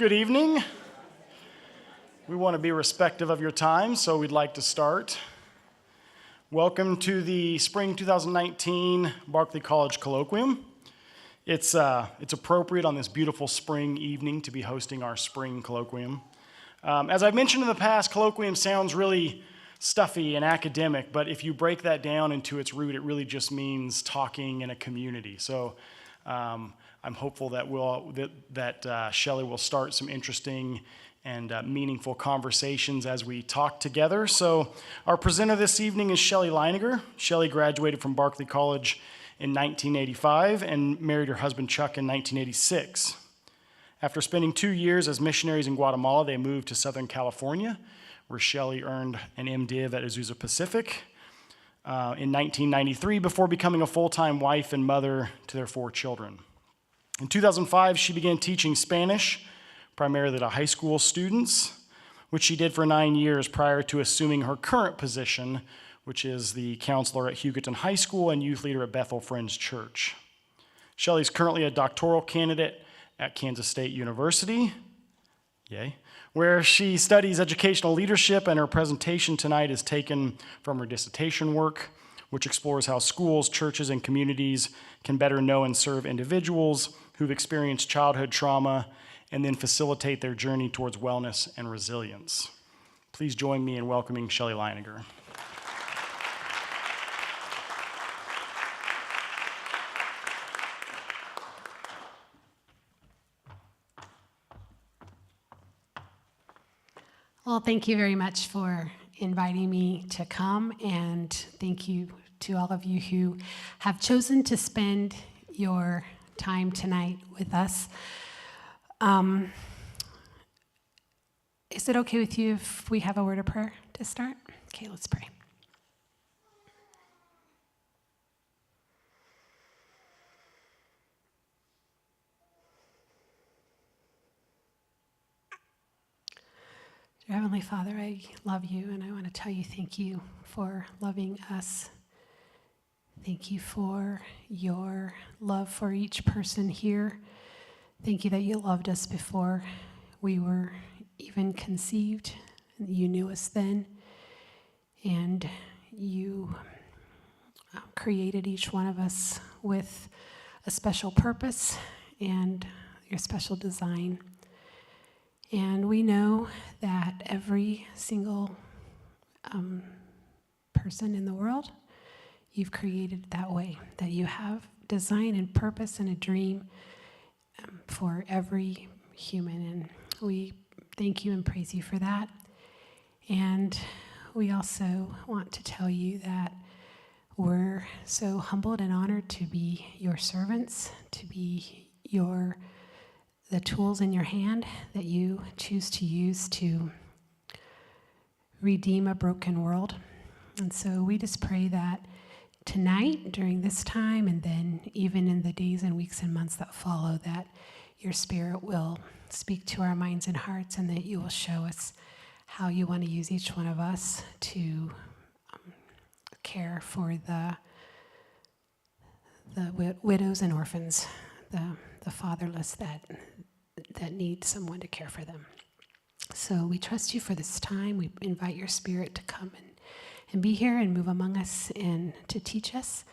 Good evening. We want to be respectful of your time, so we'd like to start. Welcome to the Spring 2019 Barclay College Colloquium. It's appropriate on this beautiful spring evening to be hosting our spring colloquium. As I've mentioned in the past, colloquium sounds really stuffy and academic, but if you break that down into its root, it really just means talking in a community. So I'm hopeful that Chelle will start some interesting and meaningful conversations as we talk together. So our presenter this evening is Chelle Leininger. Chelle graduated from Barclay College in 1985 and married her husband Chuck in 1986. After spending 2 years as missionaries in Guatemala, they moved to Southern California, where Chelle earned an M.Div at Azusa Pacific in 1993 before becoming a full-time wife and mother to their 4 children. In 2005, she began teaching Spanish, primarily to high school students, which she did for 9 years prior to assuming her current position, which is the counselor at Hugoton High School and youth leader at Bethel Friends Church. Chelle is currently a doctoral candidate at Kansas State University, yay, where she studies educational leadership, and her presentation tonight is taken from her dissertation work, which explores how schools, churches, and communities can better know and serve individuals who've experienced childhood trauma and then facilitate their journey towards wellness and resilience. Please join me in welcoming Chelle Leininger. Well, thank you very much for inviting me to come, and thank you to all of you who have chosen to spend your time tonight with us. Is it okay with you if we have a word of prayer to start? Okay, let's pray. Dear Heavenly Father, I love you, and I want to tell you thank you for loving us. Thank you for your love for each person here. Thank you that you loved us before we were even conceived. You knew us then, and you created each one of us with a special purpose and your special design. And we know that every single person in the world, you've created that way, that you have design and purpose and a dream for every human. And we thank you and praise you for that. And we also want to tell you that we're so humbled and honored to be your servants, to be the tools in your hand that you choose to use to redeem a broken world. And so we just pray that tonight, during this time, and then even in the days and weeks and months that follow, that your Spirit will speak to our minds and hearts, and that you will show us how you want to use each one of us to care for the widows and orphans, the fatherless that need someone to care for them. So we trust you for this time. We invite your Spirit to come and be here and move among us and to teach us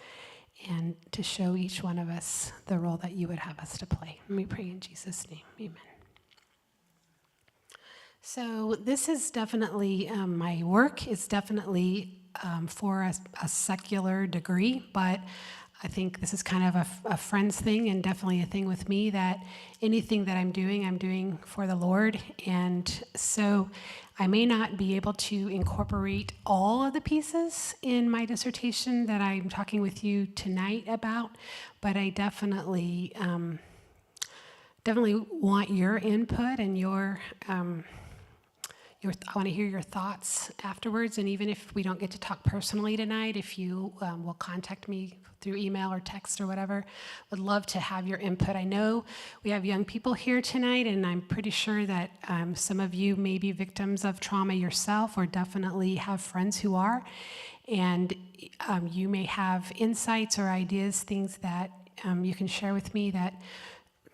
and to show each one of us the role that you would have us to play. And we pray in Jesus' name, amen. So this is definitely, my work is definitely for a secular degree, but I think this is kind of a friend's thing, and definitely a thing with me, that anything that I'm doing for the Lord. And so I may not be able to incorporate all of the pieces in my dissertation that I'm talking with you tonight about, but I definitely want your input and I want to hear your thoughts afterwards. And even if we don't get to talk personally tonight, if you will contact me through email or text or whatever, would love to have your input. I know we have young people here tonight, and I'm pretty sure that some of you may be victims of trauma yourself, or definitely have friends who are. And you may have insights or ideas, things that you can share with me that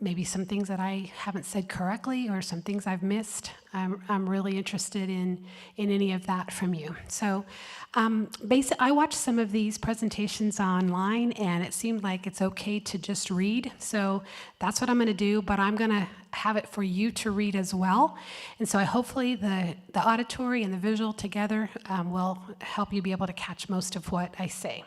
maybe some things that I haven't said correctly or some things I've missed. I'm really interested in any of that from you. So I watched some of these presentations online, and it seemed like it's okay to just read. So that's what I'm going to do, but I'm going to have it for you to read as well. And so hopefully the auditory and the visual together will help you be able to catch most of what I say.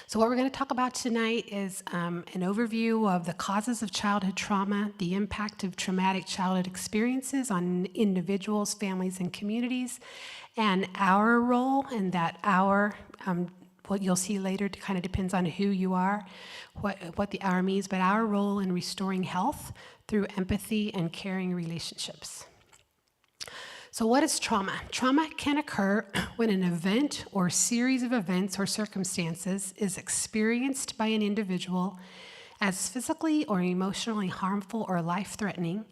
So what we're going to talk about tonight is an overview of the causes of childhood trauma, the impact of traumatic childhood experiences on individuals, families, and communities, and our role, and that our, what you'll see later kind of depends on who you are, what the our means, but our role in restoring health through empathy and caring relationships. So what is trauma? Trauma can occur when an event or series of events or circumstances is experienced by an individual as physically or emotionally harmful or life-threatening,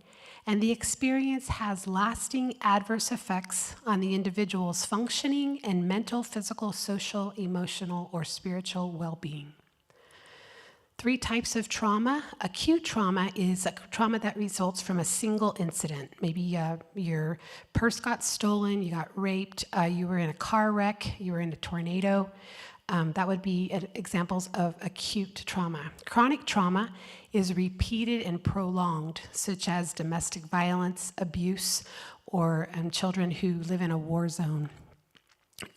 and the experience has lasting adverse effects on the individual's functioning and mental, physical, social, emotional, or spiritual well-being. 3 types of trauma. Acute trauma is a trauma that results from a single incident. Maybe your purse got stolen, you got raped, you were in a car wreck, you were in a tornado. That would be examples of acute trauma. Chronic trauma is repeated and prolonged, such as domestic violence, abuse, or children who live in a war zone.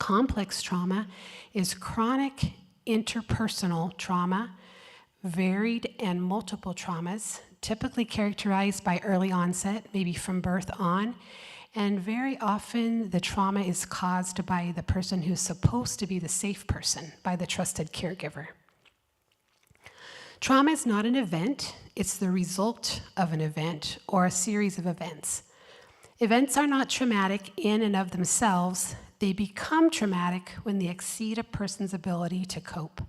Complex trauma is chronic interpersonal trauma, varied and multiple traumas, typically characterized by early onset, maybe from birth on, and very often the trauma is caused by the person who's supposed to be the safe person, by the trusted caregiver. Trauma is not an event, it's the result of an event or a series of events. Events are not traumatic in and of themselves, they become traumatic when they exceed a person's ability to cope.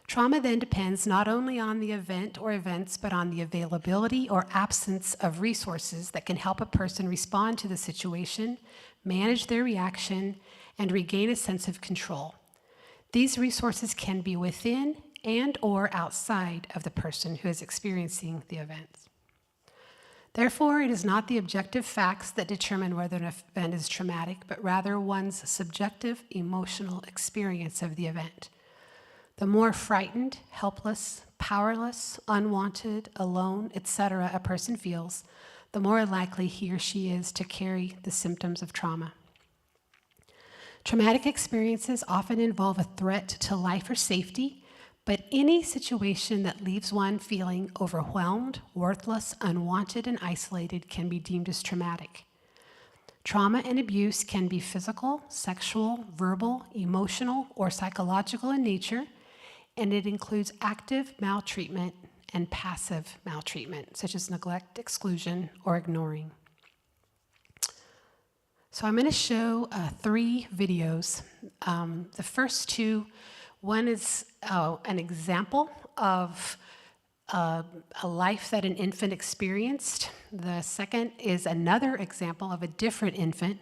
Trauma then depends not only on the event or events, but on the availability or absence of resources that can help a person respond to the situation, manage their reaction, and regain a sense of control. These resources can be within and or outside of the person who is experiencing the events. Therefore, it is not the objective facts that determine whether an event is traumatic, but rather one's subjective emotional experience of the event. The more frightened, helpless, powerless, unwanted, alone, etc. a person feels, the more likely he or she is to carry the symptoms of trauma. Traumatic experiences often involve a threat to life or safety, but any situation that leaves one feeling overwhelmed, worthless, unwanted, and isolated can be deemed as traumatic. Trauma and abuse can be physical, sexual, verbal, emotional, or psychological in nature, and it includes active maltreatment and passive maltreatment, such as neglect, exclusion, or ignoring. So I'm going to show 3 videos. The first 2, one is an example of a life that an infant experienced. The second is another example of a different infant.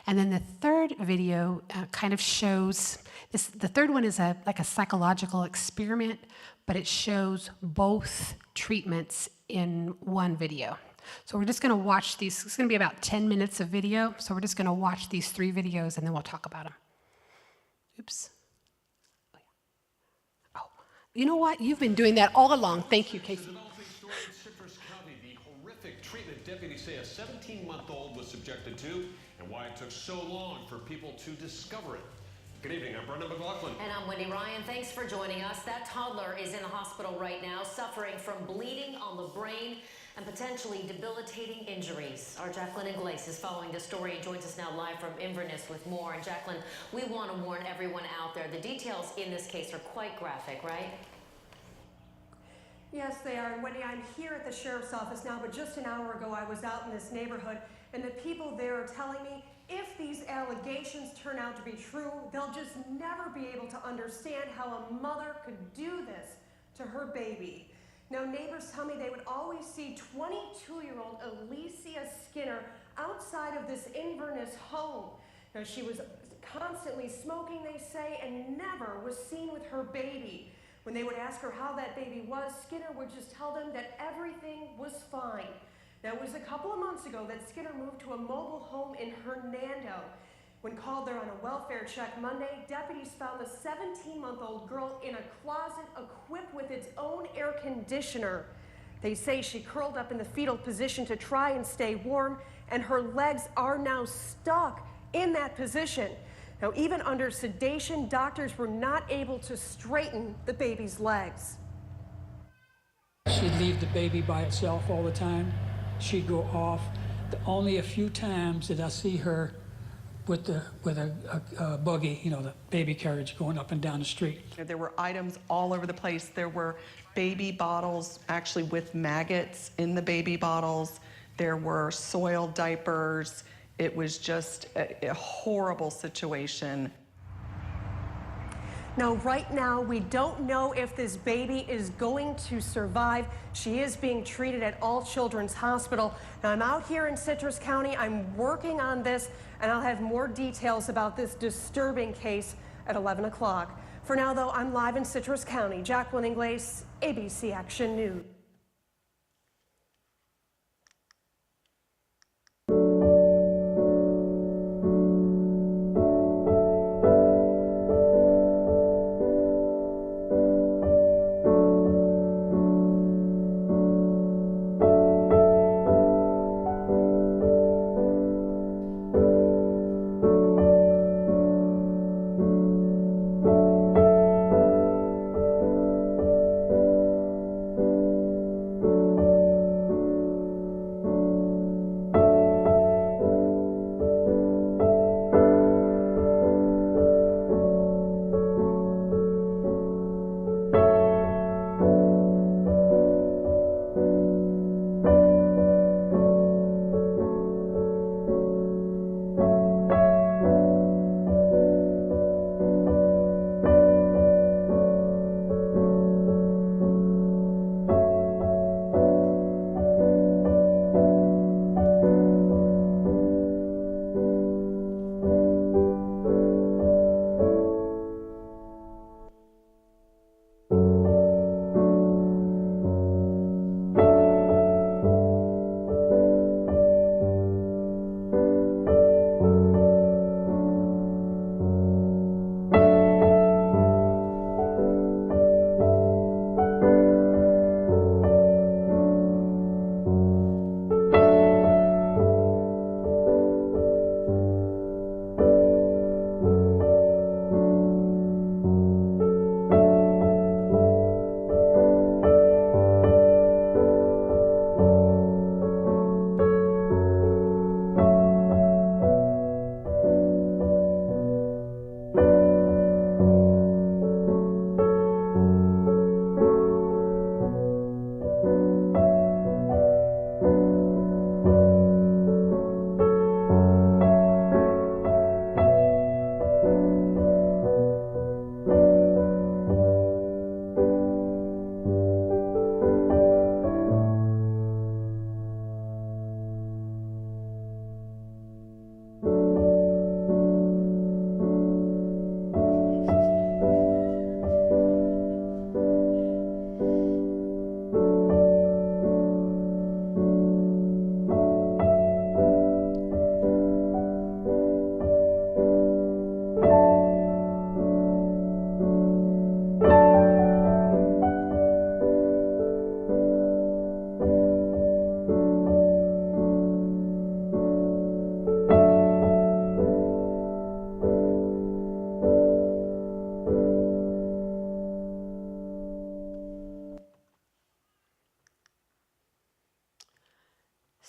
And then the third video kind of shows, the third one is like a psychological experiment, but it shows both treatments in one video. So we're just going to watch these. It's going to be about 10 minutes of video. So we're just going to watch these 3 videos and then we'll talk about them. Oops. Oh, you know what? You've been doing that all along. Thank you, Casey. Treatment deputies say a 17-month-old was subjected to, and why it took so long for people to discover it. Good evening, I'm Brendan McLaughlin. And I'm Wendy Ryan. Thanks for joining us. That toddler is in the hospital right now, suffering from bleeding on the brain and potentially debilitating injuries. Our Jacqueline Ingles is following the story and joins us now live from Inverness with more. And Jacqueline, we want to warn everyone out there, the details in this case are quite graphic, right? Yes, they are. And Wendy, I'm here at the sheriff's office now, but just an hour ago I was out in this neighborhood, and the people there are telling me if these allegations turn out to be true, they'll just never be able to understand how a mother could do this to her baby. Now, neighbors tell me they would always see 22-year-old Alicia Skinner outside of this Inverness home. Now, she was constantly smoking, they say, and never was seen with her baby. When they would ask her how that baby was, Skinner would just tell them that everything was fine. Now, it was a couple of months ago that Skinner moved to a mobile home in Hernando. When called there on a welfare check Monday, deputies found the 17-month-old girl in a closet equipped with its own air conditioner. They say she curled up in the fetal position to try and stay warm, and her legs are now stuck in that position. Now, even under sedation, doctors were not able to straighten the baby's legs. She'd leave the baby by itself all the time. She'd go off. Only a few times did I see her with a buggy, you know, the baby carriage going up and down the street. There were items all over the place. There were baby bottles actually with maggots in the baby bottles. There were soiled diapers. It was just a horrible situation. Now, right now, we don't know if this baby is going to survive. She is being treated at All Children's Hospital. Now, I'm out here in Citrus County. I'm working on this, and I'll have more details about this disturbing case at 11 o'clock. For now, though, I'm live in Citrus County. Jacqueline Ingles, ABC Action News.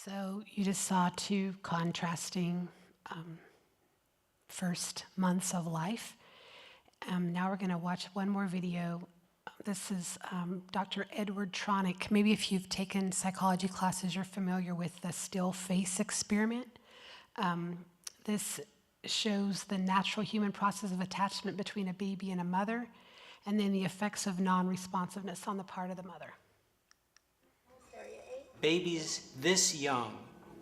So you just saw two contrasting first months of life. Now we're going to watch one more video. This is Dr. Edward Tronick. Maybe if you've taken psychology classes, you're familiar with the still face experiment. This shows the natural human process of attachment between a baby and a mother, and then the effects of non-responsiveness on the part of the mother. Babies this young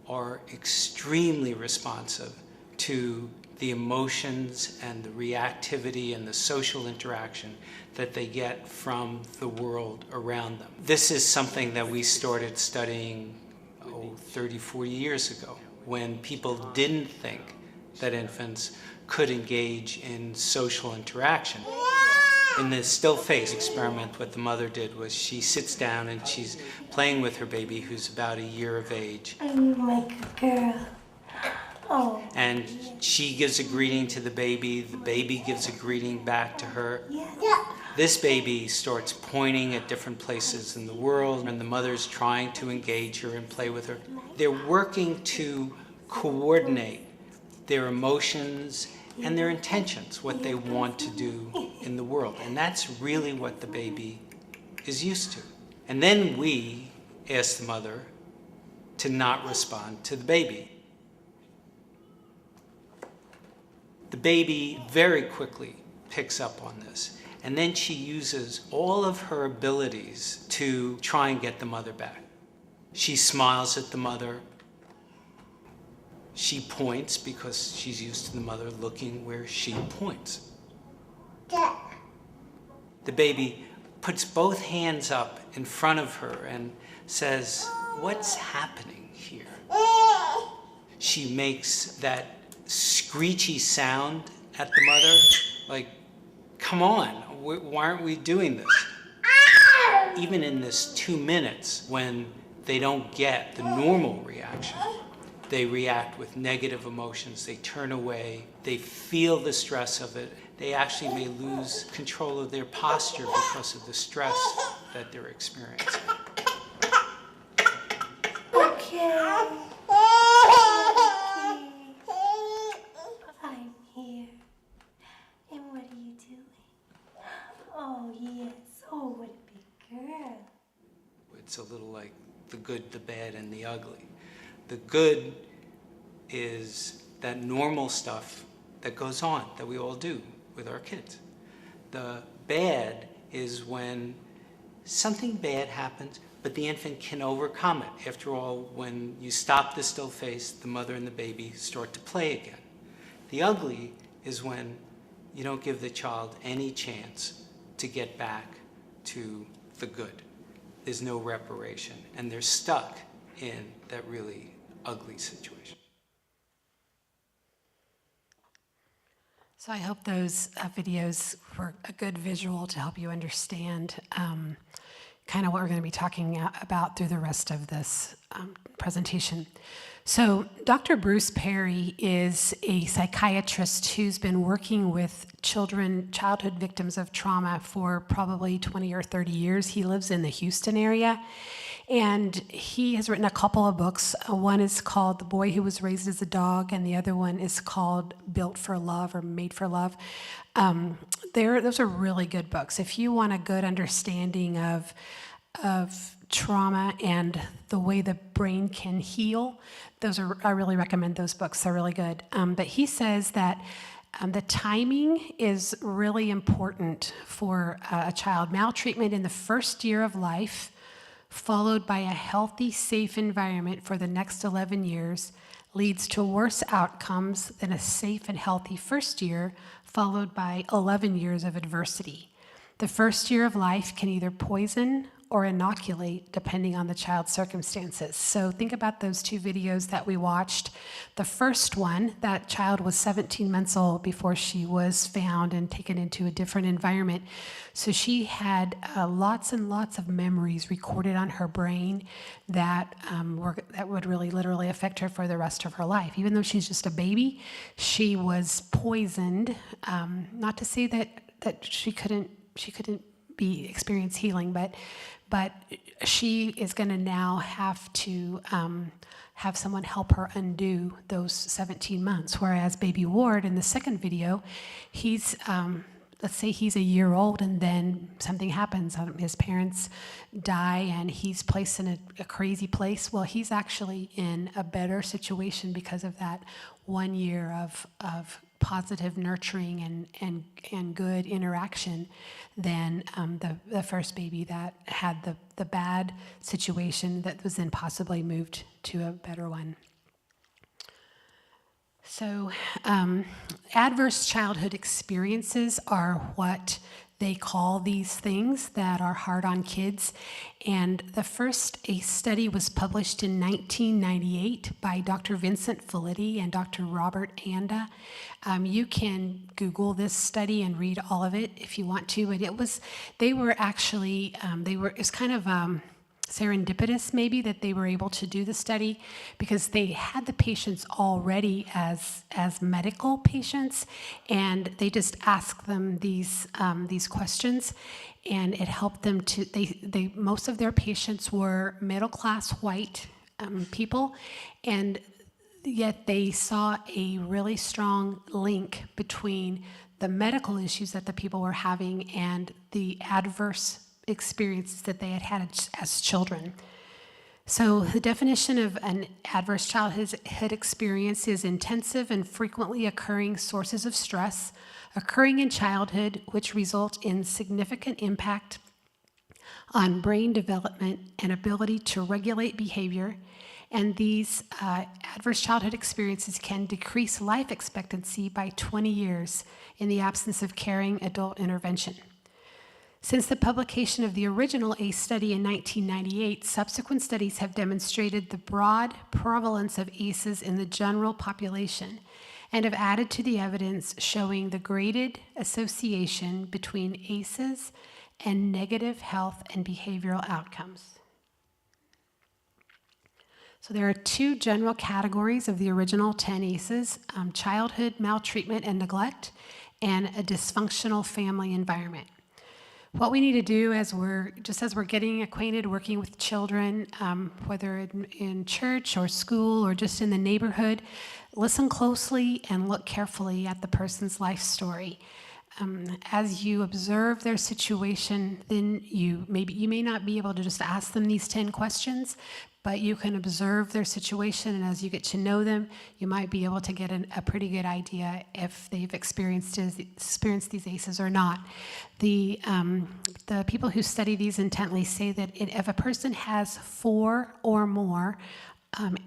are extremely responsive to the emotions and the reactivity and the social interaction that they get from the world around them. This is something that we started studying 30, 40 years ago, when people didn't think that infants could engage in social interaction. In the still face experiment, what the mother did was she sits down and she's playing with her baby, who's about a year of age. I'm like a girl. Oh. And she gives a greeting to the baby gives a greeting back to her. Yeah. This baby starts pointing at different places in the world, and the mother's trying to engage her and play with her. They're working to coordinate their emotions and their intentions, what they want to do in the world. And that's really what the baby is used to. And then we ask the mother to not respond to the baby. The baby very quickly picks up on this. And then she uses all of her abilities to try and get the mother back. She smiles at the mother. She points because she's used to the mother looking where she points. The baby puts both hands up in front of her and says, "What's happening here?" She makes that screechy sound at the mother, like, "Come on, why aren't we doing this?" Even in this 2 minutes, when they don't get the normal reaction, they react with negative emotions, they turn away, they feel the stress of it. They actually may lose control of their posture because of the stress that they're experiencing. Okay. I'm here. And what are you doing? Oh, yes. Oh, what a big girl. It's a little like the good, the bad, and the ugly. The good is that normal stuff that goes on, that we all do with our kids. The bad is when something bad happens, but the infant can overcome it. After all, when you stop the still face, the mother and the baby start to play again. The ugly is when you don't give the child any chance to get back to the good. There's no reparation, and they're stuck in that really ugly situation. So I hope those videos were a good visual to help you understand kind of what we're going to be talking about through the rest of this presentation. So Dr. Bruce Perry is a psychiatrist who's been working with childhood victims of trauma for probably 20 or 30 years. He lives in the Houston area, and he has written a couple of books. One is called The Boy Who Was Raised as a Dog, and the other one is called Built for Love or Made for Love. Those are really good books. If you want a good understanding of trauma and the way the brain can heal, I really recommend those books. They're really good. But he says that the timing is really important for a child. Maltreatment in the first year of life, followed by a healthy, safe environment for the next 11 years, leads to worse outcomes than a safe and healthy first year, followed by 11 years of adversity. The first year of life can either poison or inoculate, depending on the child's circumstances. So think about those two videos that we watched. The first one, that child was 17 months old before she was found and taken into a different environment. So she had lots and lots of memories recorded on her brain that would really literally affect her for the rest of her life. Even though she's just a baby, she was poisoned. Not to say that she couldn't experience healing, but she is going to now have to have someone help her undo those 17 months. Whereas baby Ward in the second video, he's let's say he's a year old and then something happens. His parents die and he's placed in a crazy place. Well, he's actually in a better situation because of that 1 year of positive nurturing and good interaction than the first baby that had the bad situation that was then possibly moved to a better one. So, adverse childhood experiences are what they call these things that are hard on kids. And the first study was published in 1998 by Dr. Vincent Felitti and Dr. Robert Anda. You can Google this study and read all of it if you want to, but it was kind of serendipitous maybe that they were able to do the study because they had the patients already as medical patients, and they just asked them these questions, and it helped them to they most of their patients were middle class white people, and yet they saw a really strong link between the medical issues that the people were having and the adverse experiences that they had had as children. So the definition of an adverse childhood experience is intensive and frequently occurring sources of stress occurring in childhood which result in significant impact on brain development and ability to regulate behavior. And these adverse childhood experiences can decrease life expectancy by 20 years in the absence of caring adult intervention. Since the publication of the original ACE study in 1998, subsequent studies have demonstrated the broad prevalence of ACEs in the general population and have added to the evidence showing the graded association between ACEs and negative health and behavioral outcomes. So there are two general categories of the original 10 ACEs, childhood maltreatment and neglect, and a dysfunctional family environment. What we need to do as we're getting acquainted, working with children, whether in church or school or just in the neighborhood, listen closely and look carefully at the person's life story. As you observe their situation, then you may not be able to just ask them these 10 questions, but you can observe their situation, and as you get to know them, you might be able to get a pretty good idea if they've experienced these ACEs or not. The people who study these intently say that if a person has 4 or more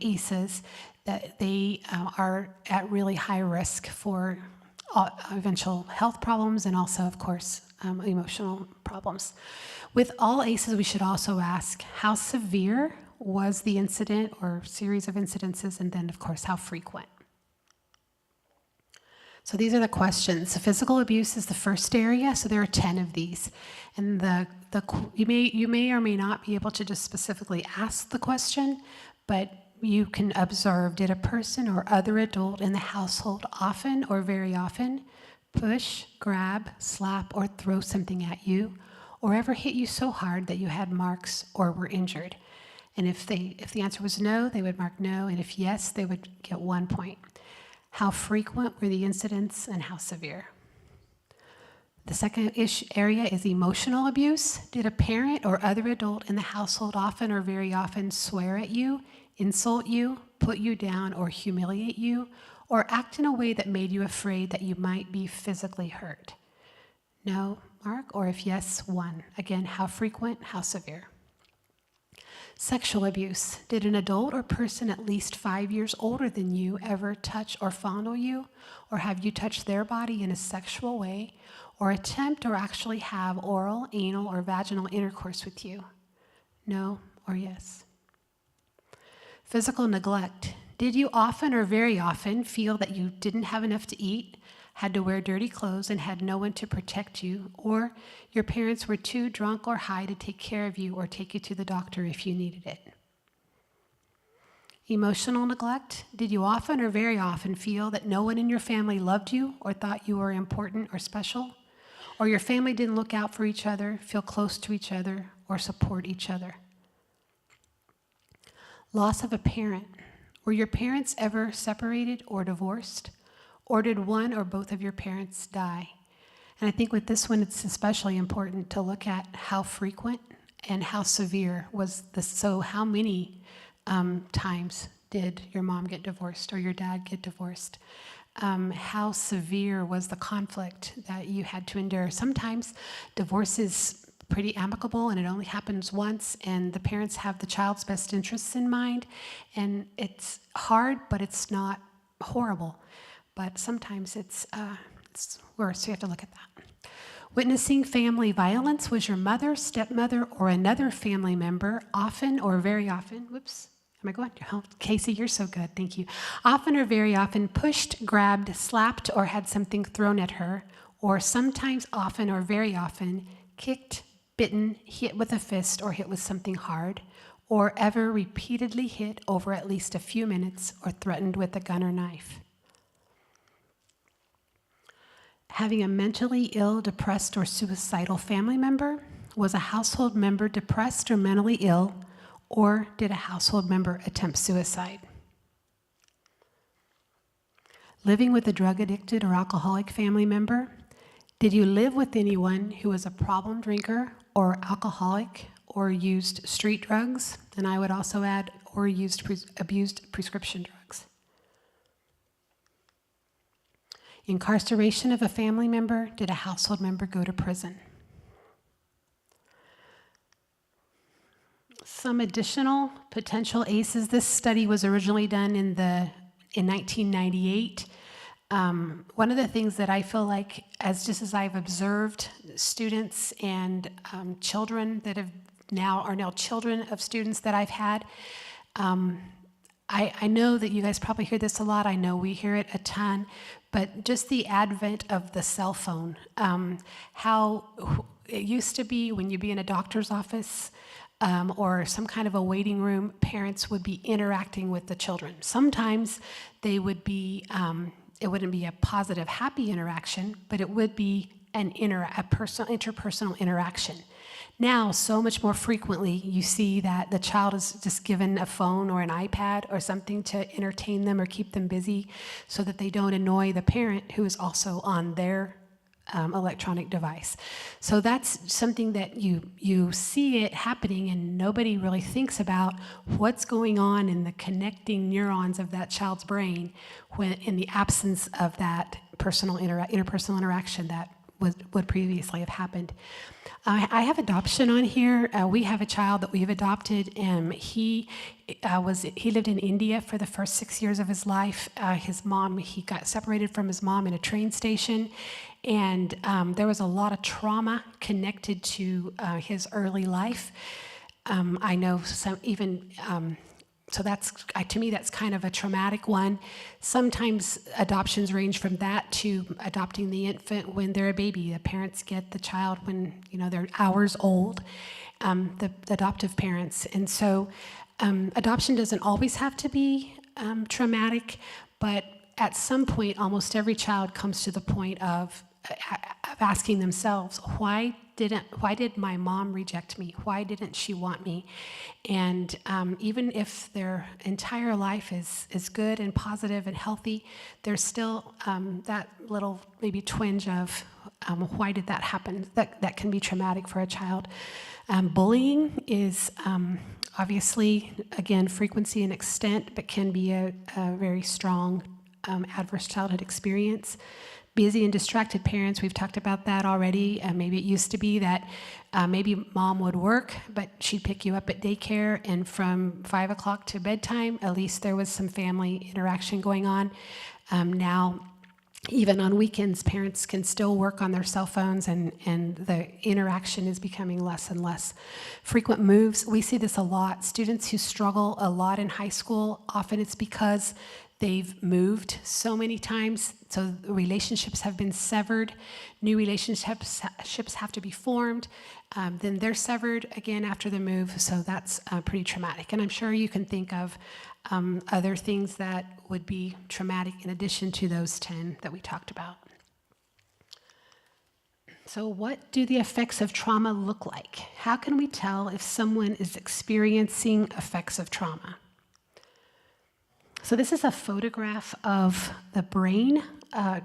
ACEs, that they are at really high risk for eventual health problems and also, of course, emotional problems. With all ACEs, we should also ask how severe was the incident or series of incidences, and then, of course, how frequent. So these are the questions. Physical abuse is the first area, so there are 10 of these. And you may or may not be able to just specifically ask the question, but you can observe, did a person or other adult in the household often or very often push, grab, slap, or throw something at you, or ever hit you so hard that you had marks or were injured? And if the answer was no, they would mark no, and if yes, they would get 1 point. How frequent were the incidents and how severe? The second area is emotional abuse. Did a parent or other adult in the household often or very often swear at you, insult you, put you down, or humiliate you, or act in a way that made you afraid that you might be physically hurt? No, mark, or if yes, 1. Again, how frequent, how severe? Sexual abuse. Did an adult or person at least 5 years older than you ever touch or fondle you, or have you touched their body in a sexual way, or attempt or actually have oral, anal, or vaginal intercourse with you? No or yes? Physical neglect. Did you often or very often feel that you didn't have enough to eat, had to wear dirty clothes, and had no one to protect you, or your parents were too drunk or high to take care of you or take you to the doctor if you needed it? Emotional neglect. Did you often or very often feel that no one in your family loved you or thought you were important or special, or your family didn't look out for each other, feel close to each other, or support each other? Loss of a parent. Were your parents ever separated or divorced? Or did one or both of your parents die? And I think with this one, it's especially important to look at how frequent and how severe was this. So how many times did your mom get divorced or your dad get divorced? How severe was the conflict that you had to endure? Sometimes divorce is pretty amicable and it only happens once, and the parents have the child's best interests in mind, and it's hard, but it's not horrible, but sometimes it's worse, so you have to look at that. Witnessing family violence was your mother, stepmother, or another family member, often or very often, whoops, am I going? Oh, Casey, you're so good, thank you. Often or very often pushed, grabbed, slapped, or had something thrown at her, or sometimes often or very often kicked, bitten, hit with a fist, or hit with something hard, or ever repeatedly hit over at least a few minutes or threatened with a gun or knife. Having a mentally ill, depressed, or suicidal family member? Was a household member depressed or mentally ill, or did a household member attempt suicide? Living with a drug-addicted or alcoholic family member? Did you live with anyone who was a problem drinker or alcoholic or used street drugs? And I would also add, or abused prescription drugs. Incarceration of a family member? Did a household member go to prison? Some additional potential ACEs. This study was originally done in 1998. One of the things that I feel like, as I've observed students and children that are now children of students that I've had, I know that you guys probably hear this a lot. I know we hear it a ton, but just the advent of the cell phone, how it used to be when you'd be in a doctor's office or some kind of a waiting room, parents would be interacting with the children. Sometimes they would be, it wouldn't be a positive, happy interaction, but it would be a interpersonal interaction. Now, so much more frequently, you see that the child is just given a phone or an iPad or something to entertain them or keep them busy so that they don't annoy the parent who is also on their electronic device. So that's something that you see it happening, and nobody really thinks about what's going on in the connecting neurons of that child's brain when in the absence of that interpersonal interaction that would previously have happened. I have adoption on here. We have a child that we have adopted. He lived in India for the first 6 years of his life. He got separated from his mom in a train station, and there was a lot of trauma connected to his early life. I know some even. So to me, that's kind of a traumatic one. Sometimes adoptions range from that to adopting the infant when they're a baby. The parents get the child when they're hours old, the adoptive parents. And so adoption doesn't always have to be traumatic, but at some point, almost every child comes to the point of asking themselves, why did my mom reject me? Why didn't she want me? And even if their entire life is good and positive and healthy, there's still that little maybe twinge of why did that happen? That can be traumatic for a child. Bullying is obviously, again, frequency and extent, but can be a very strong adverse childhood experience. Busy and distracted parents, we've talked about that already. Maybe it used to be that maybe mom would work, but she'd pick you up at daycare, and from 5 o'clock to bedtime, at least there was some family interaction going on. Now, even on weekends, parents can still work on their cell phones, and the interaction is becoming less and less. Frequent moves, we see this a lot. Students who struggle a lot in high school, often it's because they've moved so many times, so relationships have been severed. New relationships have to be formed. Then they're severed again after the move, so that's pretty traumatic. And I'm sure you can think of other things that would be traumatic in addition to those 10 that we talked about. So what do the effects of trauma look like? How can we tell if someone is experiencing effects of trauma? So this is a photograph of the brain,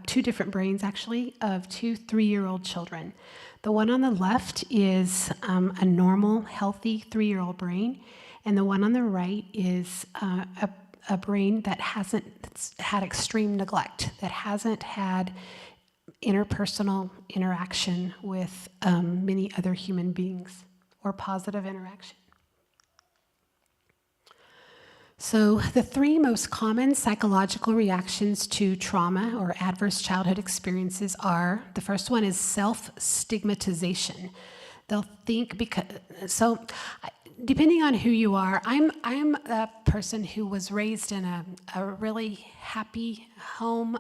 2 different brains actually, of 2 3-year-old children. The one on the left is a normal, healthy 3-year-old brain, and the one on the right is a brain that hasn't had extreme neglect, that hasn't had interpersonal interaction with many other human beings or positive interaction. So the three most common psychological reactions to trauma or adverse childhood experiences are, the first one is self-stigmatization. They'll think depending on who you are, I'm a person who was raised in a really happy home,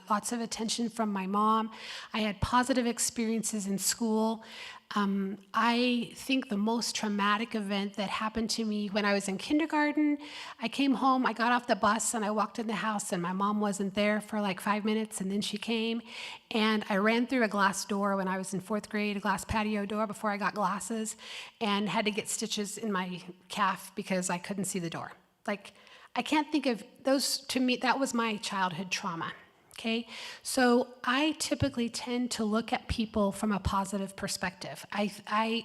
lots of attention from my mom. I had positive experiences in school. I think the most traumatic event that happened to me when I was in kindergarten, I came home, I got off the bus, and I walked in the house, and my mom wasn't there for like 5 minutes, and then she came, and I ran through a glass door when I was in 4th grade, a glass patio door before I got glasses, and had to get stitches in my calf because I couldn't see the door. Like, I can't think of those, to me, that was my childhood trauma. Okay, so I typically tend to look at people from a positive perspective. I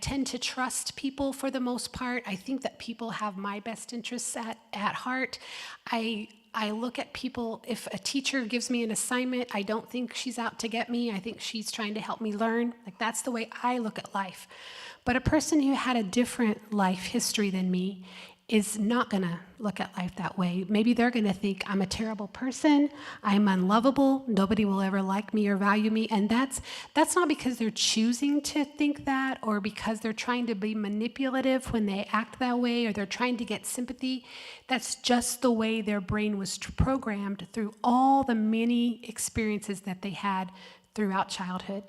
tend to trust people for the most part. I think that people have my best interests at heart. I look at people, if a teacher gives me an assignment, I don't think she's out to get me. I think she's trying to help me learn. Like, that's the way I look at life. But a person who had a different life history than me is not going to look at life that way. Maybe they're going to think I'm a terrible person, I'm unlovable, nobody will ever like me or value me, and that's not because they're choosing to think that or because they're trying to be manipulative when they act that way or they're trying to get sympathy. That's just the way their brain was programmed through all the many experiences that they had throughout childhood.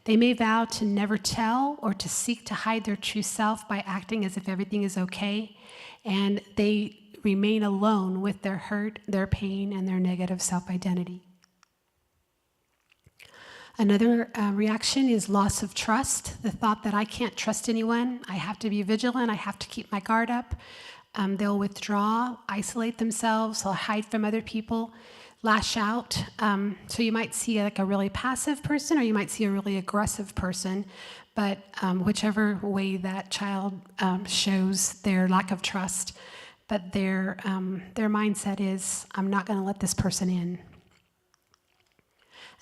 They may vow to never tell or to seek to hide their true self by acting as if everything is okay, and they remain alone with their hurt, their pain, and their negative self-identity. Another reaction is loss of trust, the thought that I can't trust anyone, I have to be vigilant, I have to keep my guard up. They'll withdraw, isolate themselves, they'll hide from other people, lash out. So you might see like a really passive person or you might see a really aggressive person, but whichever way that child shows their lack of trust, but their mindset is, I'm not going to let this person in.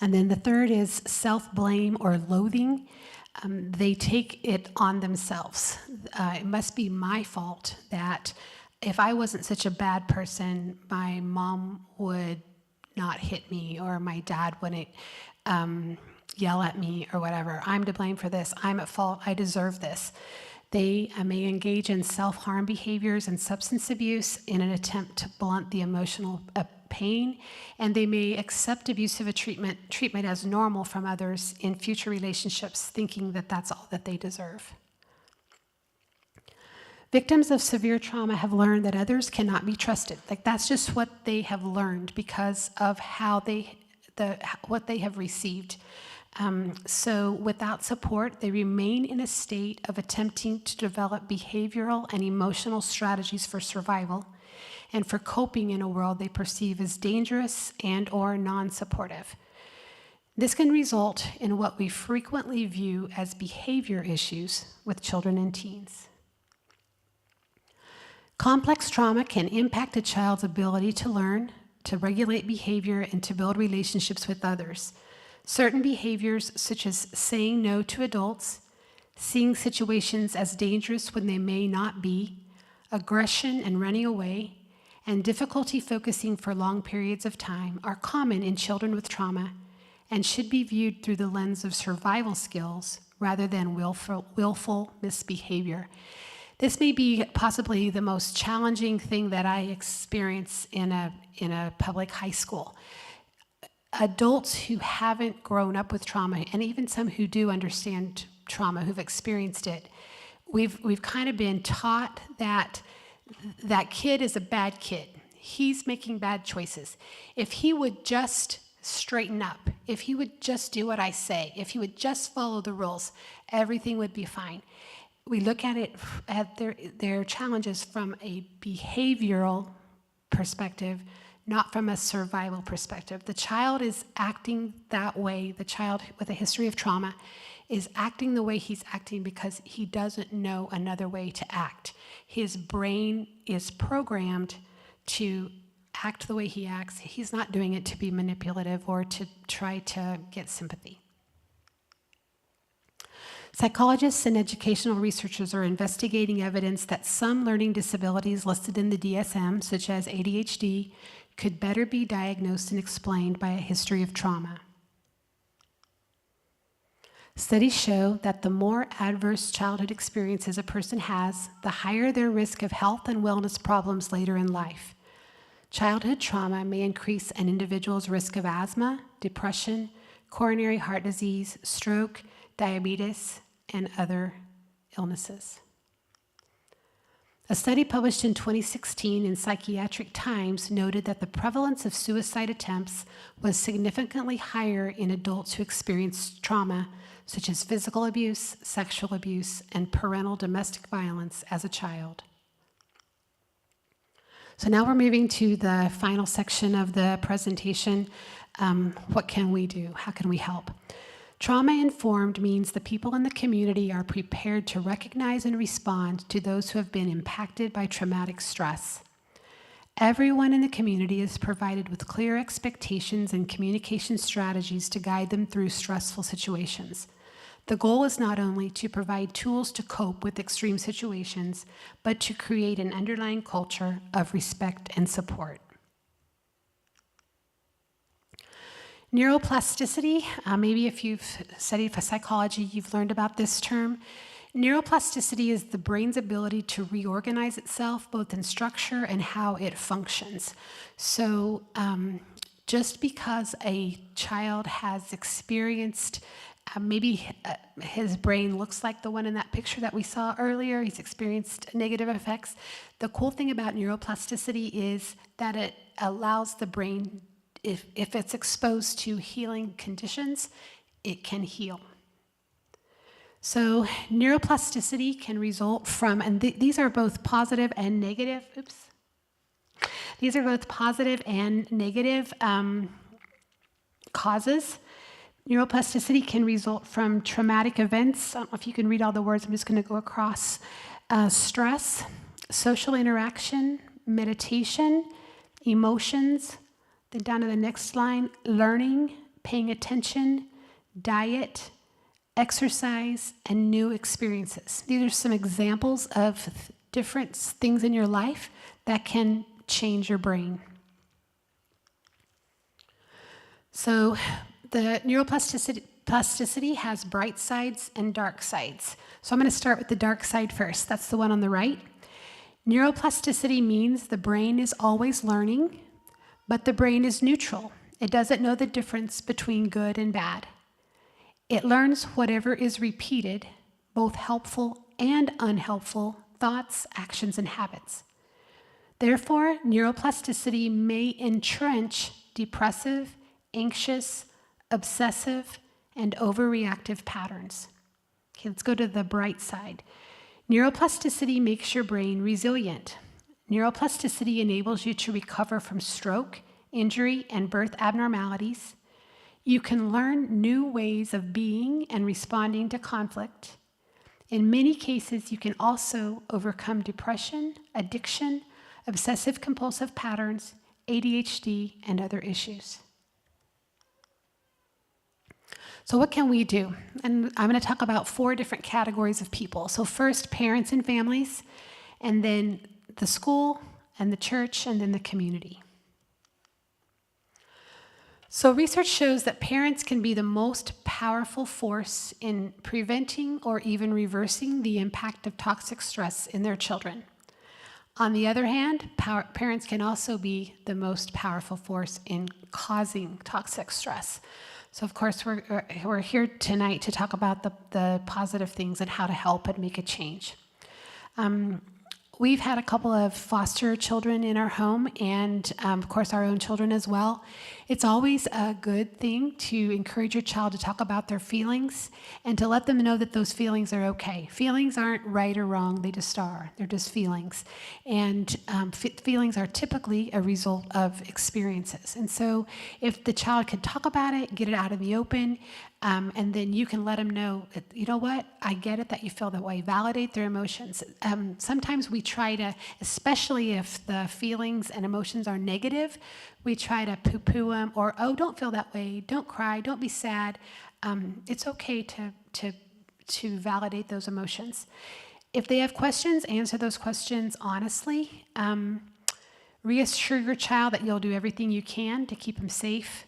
And then the third is self-blame or loathing. They take it on themselves. It must be my fault that if I wasn't such a bad person, my mom would not hit me or my dad wouldn't yell at me or whatever. I'm to blame for this. I'm at fault. I deserve this. They may engage in self-harm behaviors and substance abuse in an attempt to blunt the emotional pain, and they may accept abusive treatment as normal from others in future relationships, thinking that that's all that they deserve. Victims of severe trauma have learned that others cannot be trusted. Like, that's just what they have learned because of what they have received. So without support, they remain in a state of attempting to develop behavioral and emotional strategies for survival and for coping in a world they perceive as dangerous and or non-supportive. This can result in what we frequently view as behavior issues with children and teens. Complex trauma can impact a child's ability to learn, to regulate behavior, and to build relationships with others. Certain behaviors, such as saying no to adults, seeing situations as dangerous when they may not be, aggression and running away, and difficulty focusing for long periods of time, are common in children with trauma and should be viewed through the lens of survival skills rather than willful misbehavior. This may be possibly the most challenging thing that I experience in a public high school. Adults who haven't grown up with trauma, and even some who do understand trauma, who've experienced it, we've kind of been taught that that kid is a bad kid. He's making bad choices. If he would just straighten up, if he would just do what I say, if he would just follow the rules, everything would be fine. We look at it, at their challenges from a behavioral perspective, not from a survival perspective. The child is acting that way. The child with a history of trauma is acting the way he's acting because he doesn't know another way to act. His brain is programmed to act the way he acts. He's not doing it to be manipulative or to try to get sympathy. Psychologists and educational researchers are investigating evidence that some learning disabilities listed in the DSM, such as ADHD, could better be diagnosed and explained by a history of trauma. Studies show that the more adverse childhood experiences a person has, the higher their risk of health and wellness problems later in life. Childhood trauma may increase an individual's risk of asthma, depression, coronary heart disease, stroke, diabetes, and other illnesses. A study published in 2016 in Psychiatric Times noted that the prevalence of suicide attempts was significantly higher in adults who experienced trauma, such as physical abuse, sexual abuse, and parental domestic violence as a child. So now we're moving to the final section of the presentation. What can we do? How can we help? Trauma-informed means the people in the community are prepared to recognize and respond to those who have been impacted by traumatic stress. Everyone in the community is provided with clear expectations and communication strategies to guide them through stressful situations. The goal is not only to provide tools to cope with extreme situations, but to create an underlying culture of respect and support. Neuroplasticity, maybe if you've studied psychology, you've learned about this term. Neuroplasticity is the brain's ability to reorganize itself, both in structure and how it functions. So just because a child has experienced, maybe his brain looks like the one in that picture that we saw earlier, he's experienced negative effects. The cool thing about neuroplasticity is that it allows the brain, if it's exposed to healing conditions, it can heal. So neuroplasticity can result from, and these are both positive and negative, These are both positive and negative causes. Neuroplasticity can result from traumatic events. I don't know if you can read all the words, I'm just going to go across. Stress, social interaction, meditation, emotions, then down to the next line, learning, paying attention, diet, exercise, and new experiences. These are some examples of different things in your life that can change your brain. So the neuroplasticity has bright sides and dark sides. So I'm going to start with the dark side first. That's the one on the right. Neuroplasticity means the brain is always learning, but the brain is neutral. It doesn't know the difference between good and bad. It learns whatever is repeated, both helpful and unhelpful thoughts, actions, and habits. Therefore, neuroplasticity may entrench depressive, anxious, obsessive, and overreactive patterns. Okay, let's go to the bright side. Neuroplasticity makes your brain resilient. Neuroplasticity enables you to recover from stroke, injury, and birth abnormalities. You can learn new ways of being and responding to conflict. In many cases, you can also overcome depression, addiction, obsessive-compulsive patterns, ADHD, and other issues. So what can we do? And I'm going to talk about 4 different categories of people. So first, parents and families, and then the school, and the church, and then the community. So research shows that parents can be the most powerful force in preventing or even reversing the impact of toxic stress in their children. On the other hand, parents can also be the most powerful force in causing toxic stress. So of course, we're here tonight to talk about the positive things and how to help and make a change. We've had a couple of foster children in our home and, of course, our own children as well. It's always a good thing to encourage your child to talk about their feelings and to let them know that those feelings are okay. Feelings aren't right or wrong, they just are. They're just feelings. And feelings are typically a result of experiences. And so if the child can talk about it, get it out in the open, and then you can let them know, you know what, I get it that you feel that way. Validate their emotions. Sometimes we try to, especially if the feelings and emotions are negative, we try to poo-poo them or, oh, don't feel that way, don't cry, don't be sad. It's okay to validate those emotions. If they have questions, answer those questions honestly. Reassure your child that you'll do everything you can to keep them safe.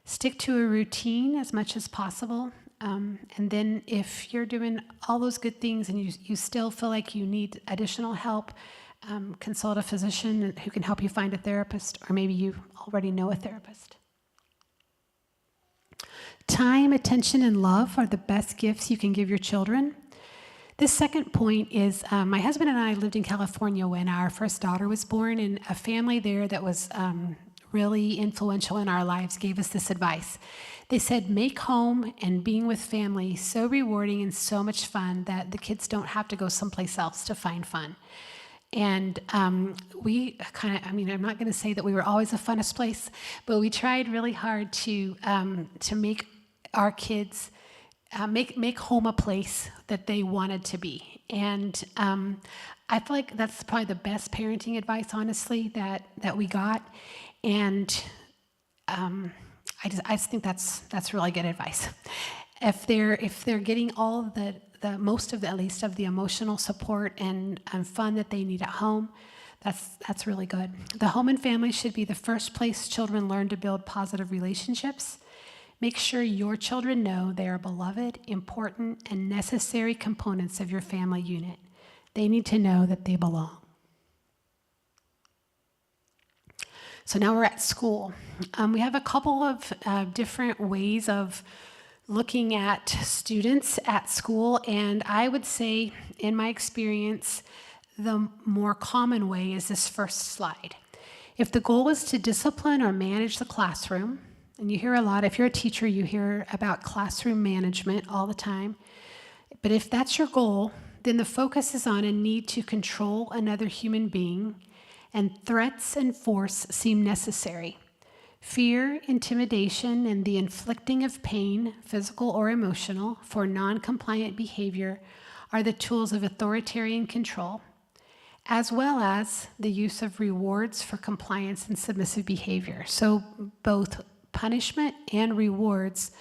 Stick to a routine as much as possible. And then if you're doing all those good things and you still feel like you need additional help, consult a physician who can help you find a therapist, or maybe you already know a therapist. Time, attention, and love are the best gifts you can give your children. This second point is my husband and I lived in California when our first daughter was born, and a family there that was really influential in our lives gave us this advice. They said, make home and being with family so rewarding and so much fun that the kids don't have to go someplace else to find fun. And we kind of, I'm not going to say that we were always the funnest place, but we tried really hard to make our kids make home a place that they wanted to be. And I feel like that's probably the best parenting advice, honestly, that we got. And I just think that's really good advice. If they're getting all the most of the, at least of the emotional support and fun that they need at home, that's really good. The home and family should be the first place children learn to build positive relationships. Make sure your children know they are beloved, important, and necessary components of your family unit. They need to know that they belong. So now we're at school. We have a couple of different ways of looking at students at school, and I would say, in my experience, the more common way is this first slide. If the goal is to discipline or manage the classroom, and you hear a lot, if you're a teacher, you hear about classroom management all the time, but if that's your goal, then the focus is on a need to control another human being, and threats and force seem necessary. Fear, intimidation, and the inflicting of pain, physical or emotional, for non-compliant behavior are the tools of authoritarian control, as well as the use of rewards for compliance and submissive behavior. So both punishment and rewards,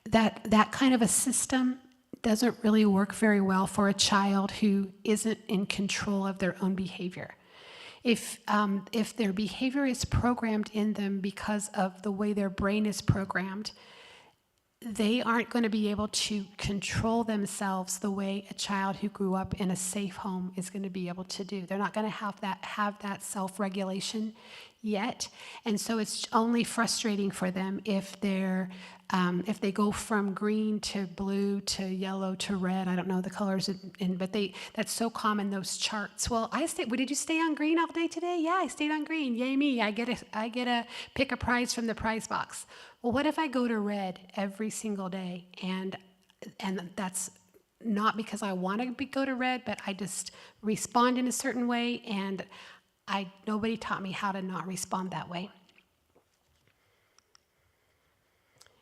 that kind of a system doesn't really work very well for a child who isn't in control of their own behavior. If their behavior is programmed in them because of the way their brain is programmed, they aren't going to be able to control themselves the way a child who grew up in a safe home is going to be able to do. They're not going to have that self-regulation yet, and so it's only frustrating for them if they go from green to blue to yellow to red. I don't know the colors, but that's so common, those charts. Well, did you stay on green all day today? Yeah, I stayed on green. Yay me! I get a pick a prize from the prize box. Well, what if I go to red every single day, and that's not because I want to go to red, but I just respond in a certain way, and nobody taught me how to not respond that way.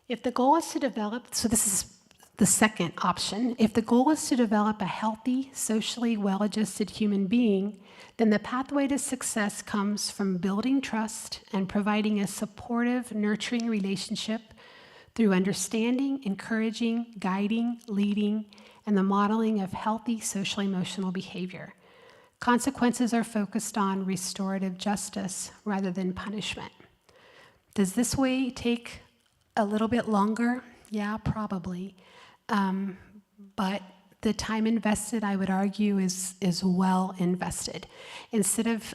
If the goal is to develop, so this is the second option, if the goal is to develop a healthy, socially well-adjusted human being, then the pathway to success comes from building trust and providing a supportive, nurturing relationship through understanding, encouraging, guiding, leading, and the modeling of healthy social-emotional behavior. Consequences are focused on restorative justice rather than punishment. Does this way take a little bit longer? Yeah, probably. But the time invested, I would argue, is well invested. Instead of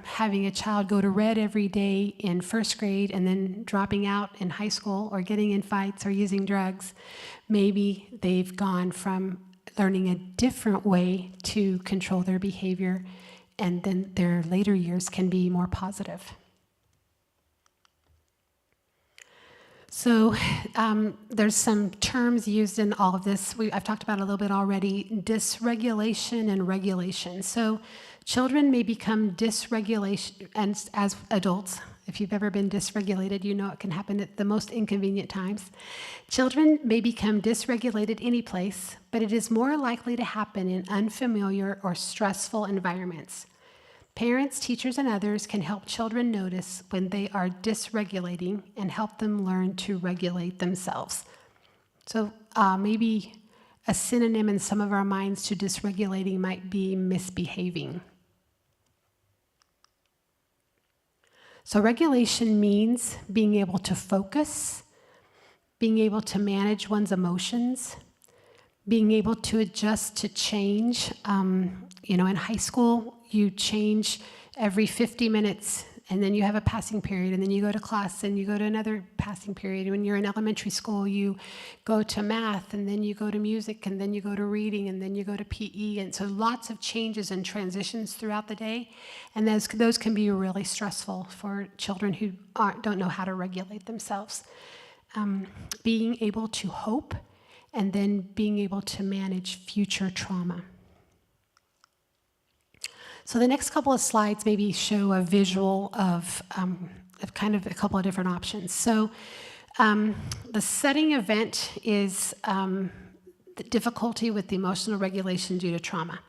having a child go to red every day in first grade and then dropping out in high school or getting in fights or using drugs, maybe they've gone from learning a different way to control their behavior, and then their later years can be more positive. So there's some terms used in all of this. I've talked about it a little bit already, dysregulation and regulation. So children may become dysregulation, and as adults, if you've ever been dysregulated, you know it can happen at the most inconvenient times. Children may become dysregulated any place, but it is more likely to happen in unfamiliar or stressful environments. Parents, teachers, and others can help children notice when they are dysregulating and help them learn to regulate themselves. So maybe A synonym in some of our minds to dysregulating might be misbehaving. So regulation means being able to focus, being able to manage one's emotions, being able to adjust to change. In high school, you change every 50 minutes, and then you have a passing period, and then you go to class, and you go to another passing period. When you're in elementary school, you go to math, and then you go to music, and then you go to reading, and then you go to PE. And so lots of changes and transitions throughout the day, and those can be really stressful for children who don't know how to regulate themselves. Being able to hope, and then being able to manage future trauma. So the next couple of slides maybe show a visual of kind of a couple of different options. So the setting event is the difficulty with the emotional regulation due to trauma.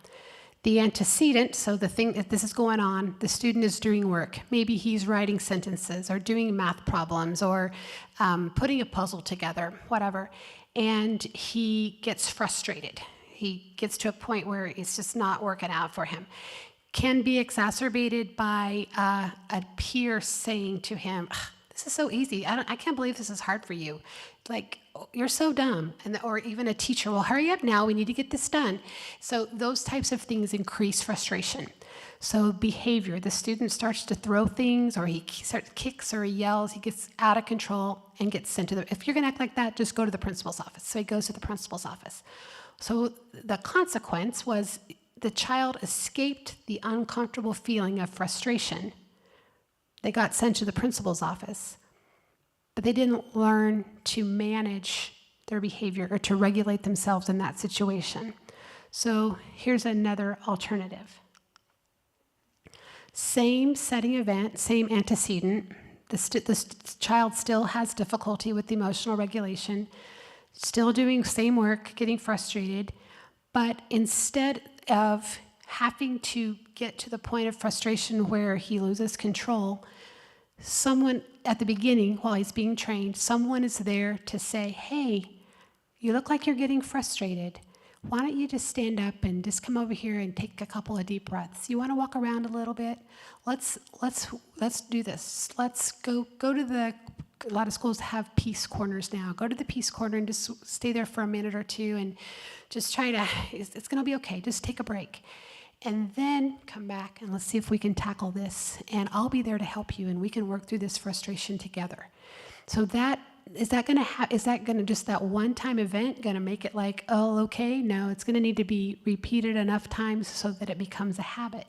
The antecedent, so the thing that this is going on, the student is doing work. Maybe he's writing sentences or doing math problems or putting a puzzle together, whatever, and he gets frustrated. He gets to a point where it's just not working out for him. Can be exacerbated by a peer saying to him, "This is so easy. I can't believe this is hard for you. Like, you're so dumb." Or even a teacher, "Well, hurry up now. We need to get this done." So those types of things increase frustration. So behavior, the student starts to throw things, or he kicks or he yells. He gets out of control and gets sent to if you're going to act like that, just go to the principal's office. So he goes to the principal's office. So the consequence was the child escaped the uncomfortable feeling of frustration. They got sent to the principal's office, but they didn't learn to manage their behavior or to regulate themselves in that situation. So here's another alternative. Same setting event, same antecedent. The child still has difficulty with emotional regulation, still doing same work, getting frustrated, but instead of having to get to the point of frustration where he loses control, someone at the beginning, while he's being trained, someone is there to say, "Hey, you look like you're getting frustrated. Why don't you just stand up and just come over here and take a couple of deep breaths? You want to walk around a little bit? Let's do this. Let's go to a lot of schools have peace corners now. Go to the peace corner and just stay there for a minute or two and just try to, it's going to be okay. Just take a break. And then come back and let's see if we can tackle this. And I'll be there to help you and we can work through this frustration together." So is that going to just that one-time event going to make it like, oh, okay? No, it's going to need to be repeated enough times so that it becomes a habit.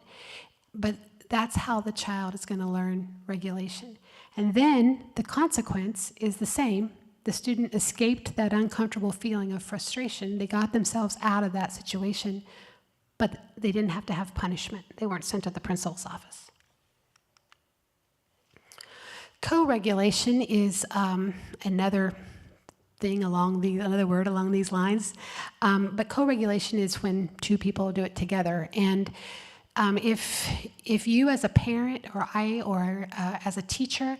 But that's how the child is going to learn regulation. And then the consequence is the same. The student escaped that uncomfortable feeling of frustration. They got themselves out of that situation, but they didn't have to have punishment. They weren't sent to the principal's office. Co-regulation is another word along these lines. But co-regulation is when two people do it together. And if you as a parent or I or as a teacher,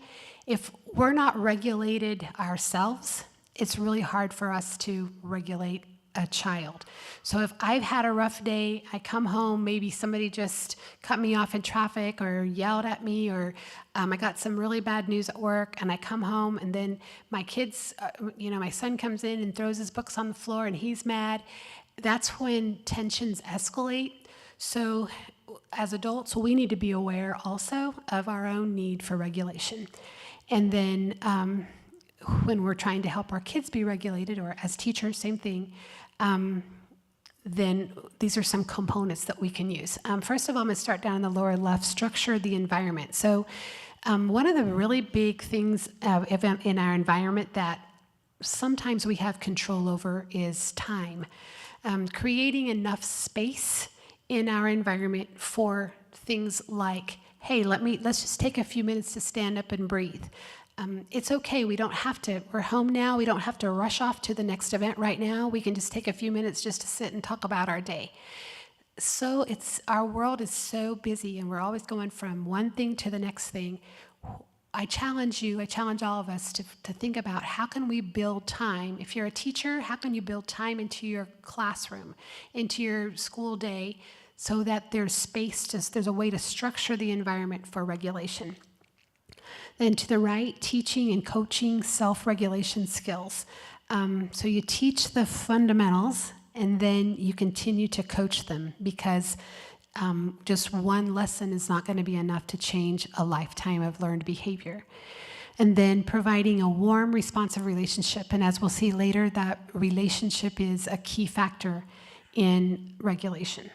if we're not regulated ourselves, it's really hard for us to regulate a child. So if I've had a rough day, I come home, maybe somebody just cut me off in traffic or yelled at me, or I got some really bad news at work, and I come home, and then my kids, my son comes in and throws his books on the floor, and he's mad. That's when tensions escalate. So as adults, we need to be aware also of our own need for regulation. And then when we're trying to help our kids be regulated, or as teachers, same thing, then these are some components that we can use. First of all, I'm going to start down in the lower left, structure the environment. So one of the really big things in our environment that sometimes we have control over is time. Creating enough space in our environment for things like, hey, let's just take a few minutes to stand up and breathe. It's okay, we're home now, we don't have to rush off to the next event right now. We can just take a few minutes just to sit and talk about our day. So our world is so busy and we're always going from one thing to the next thing. I challenge you, I challenge all of us to think about how can we build time. If you're a teacher, how can you build time into your classroom, into your school day, so that there's space, there's a way to structure the environment for regulation. Then to the right, teaching and coaching self-regulation skills. So you teach the fundamentals, and then you continue to coach them, because just one lesson is not going to be enough to change a lifetime of learned behavior. And then providing a warm, responsive relationship. And as we'll see later, that relationship is a key factor in regulation.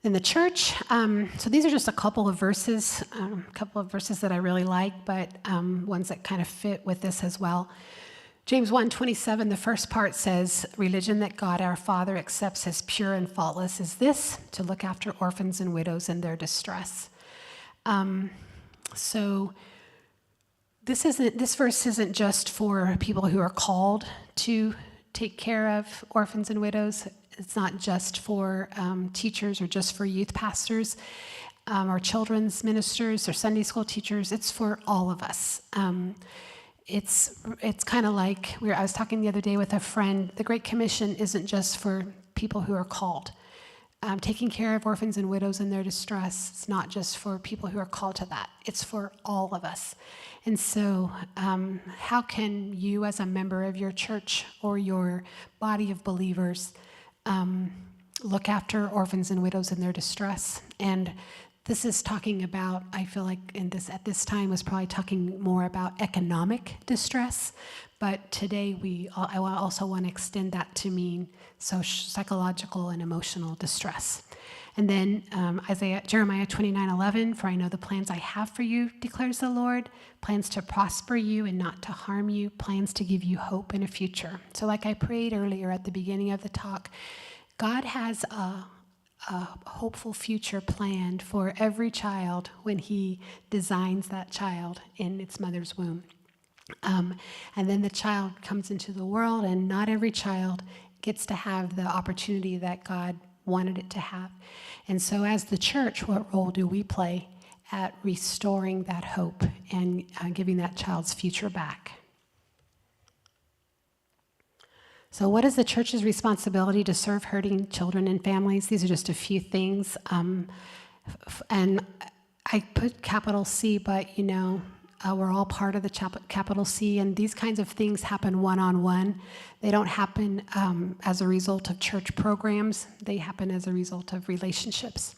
In the church, so these are just a couple of verses that I really like, but ones that kind of fit with this as well. James 1:27, the first part says, religion that God our Father accepts as pure and faultless is this, to look after orphans and widows in their distress. So this verse isn't just for people who are called to take care of orphans and widows. It's not just for teachers or just for youth pastors or children's ministers or Sunday school teachers. It's for all of us. It's kind of like, I was talking the other day with a friend, the Great Commission isn't just for people who are called. Taking care of orphans and widows in their distress, it's not just for people who are called to that. It's for all of us. And so how can you as a member of your church or your body of believers look after orphans and widows in their distress? And this is talking about, I feel like at this time was probably talking more about economic distress, but today I also want to extend that to mean psychological and emotional distress. And then Jeremiah 29:11, for I know the plans I have for you, declares the Lord, plans to prosper you and not to harm you, plans to give you hope and a future. So like I prayed earlier at the beginning of the talk, God has a hopeful future planned for every child when he designs that child in its mother's womb. And then the child comes into the world, and not every child gets to have the opportunity that God wanted it to have. And so as the church, what role do we play at restoring that hope and giving that child's future back? So what is the church's responsibility to serve hurting children and families? These are just a few things. And I put capital C, but we're all part of the capital C, and these kinds of things happen one-on-one. They don't happen as a result of church programs. They happen as a result of relationships.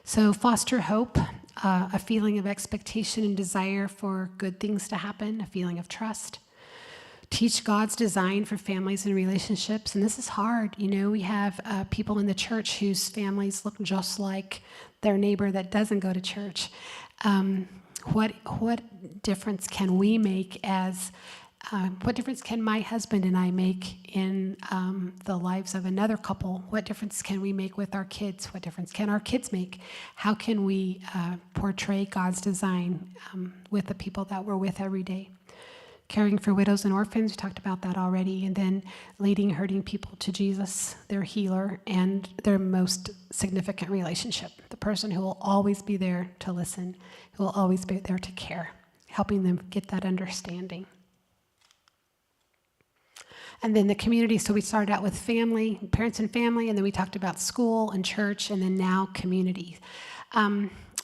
So foster hope, a feeling of expectation and desire for good things to happen, a feeling of trust. Teach God's design for families and relationships, and this is hard. We have people in the church whose families look just like their neighbor that doesn't go to church. What difference can we make what difference can my husband and I make in the lives of another couple? What difference can we make with our kids? What difference can our kids make? How can we portray God's design with the people that we're with every day? Caring for widows and orphans, we talked about that already, and then leading hurting people to Jesus, their healer, and their most significant relationship, the person who will always be there to listen, who will always be there to care, helping them get that understanding. And then the community, so we started out with family, parents and family, and then we talked about school and church, and then now community.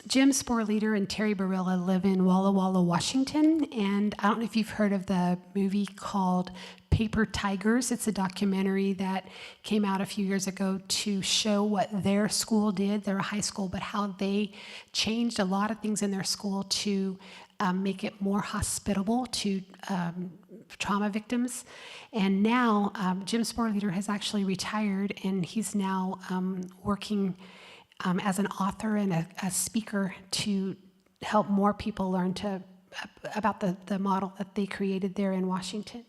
Jim Sporleader and Terry Barilla live in Walla Walla, Washington, and I don't know if you've heard of the movie called Paper Tigers. It's a documentary that came out a few years ago to show what their school did, their high school, but how they changed a lot of things in their school to make it more hospitable to trauma victims. And now Jim Sporleader has actually retired, and he's now working as an author and a speaker to help more people learn about the model that they created there in Washington.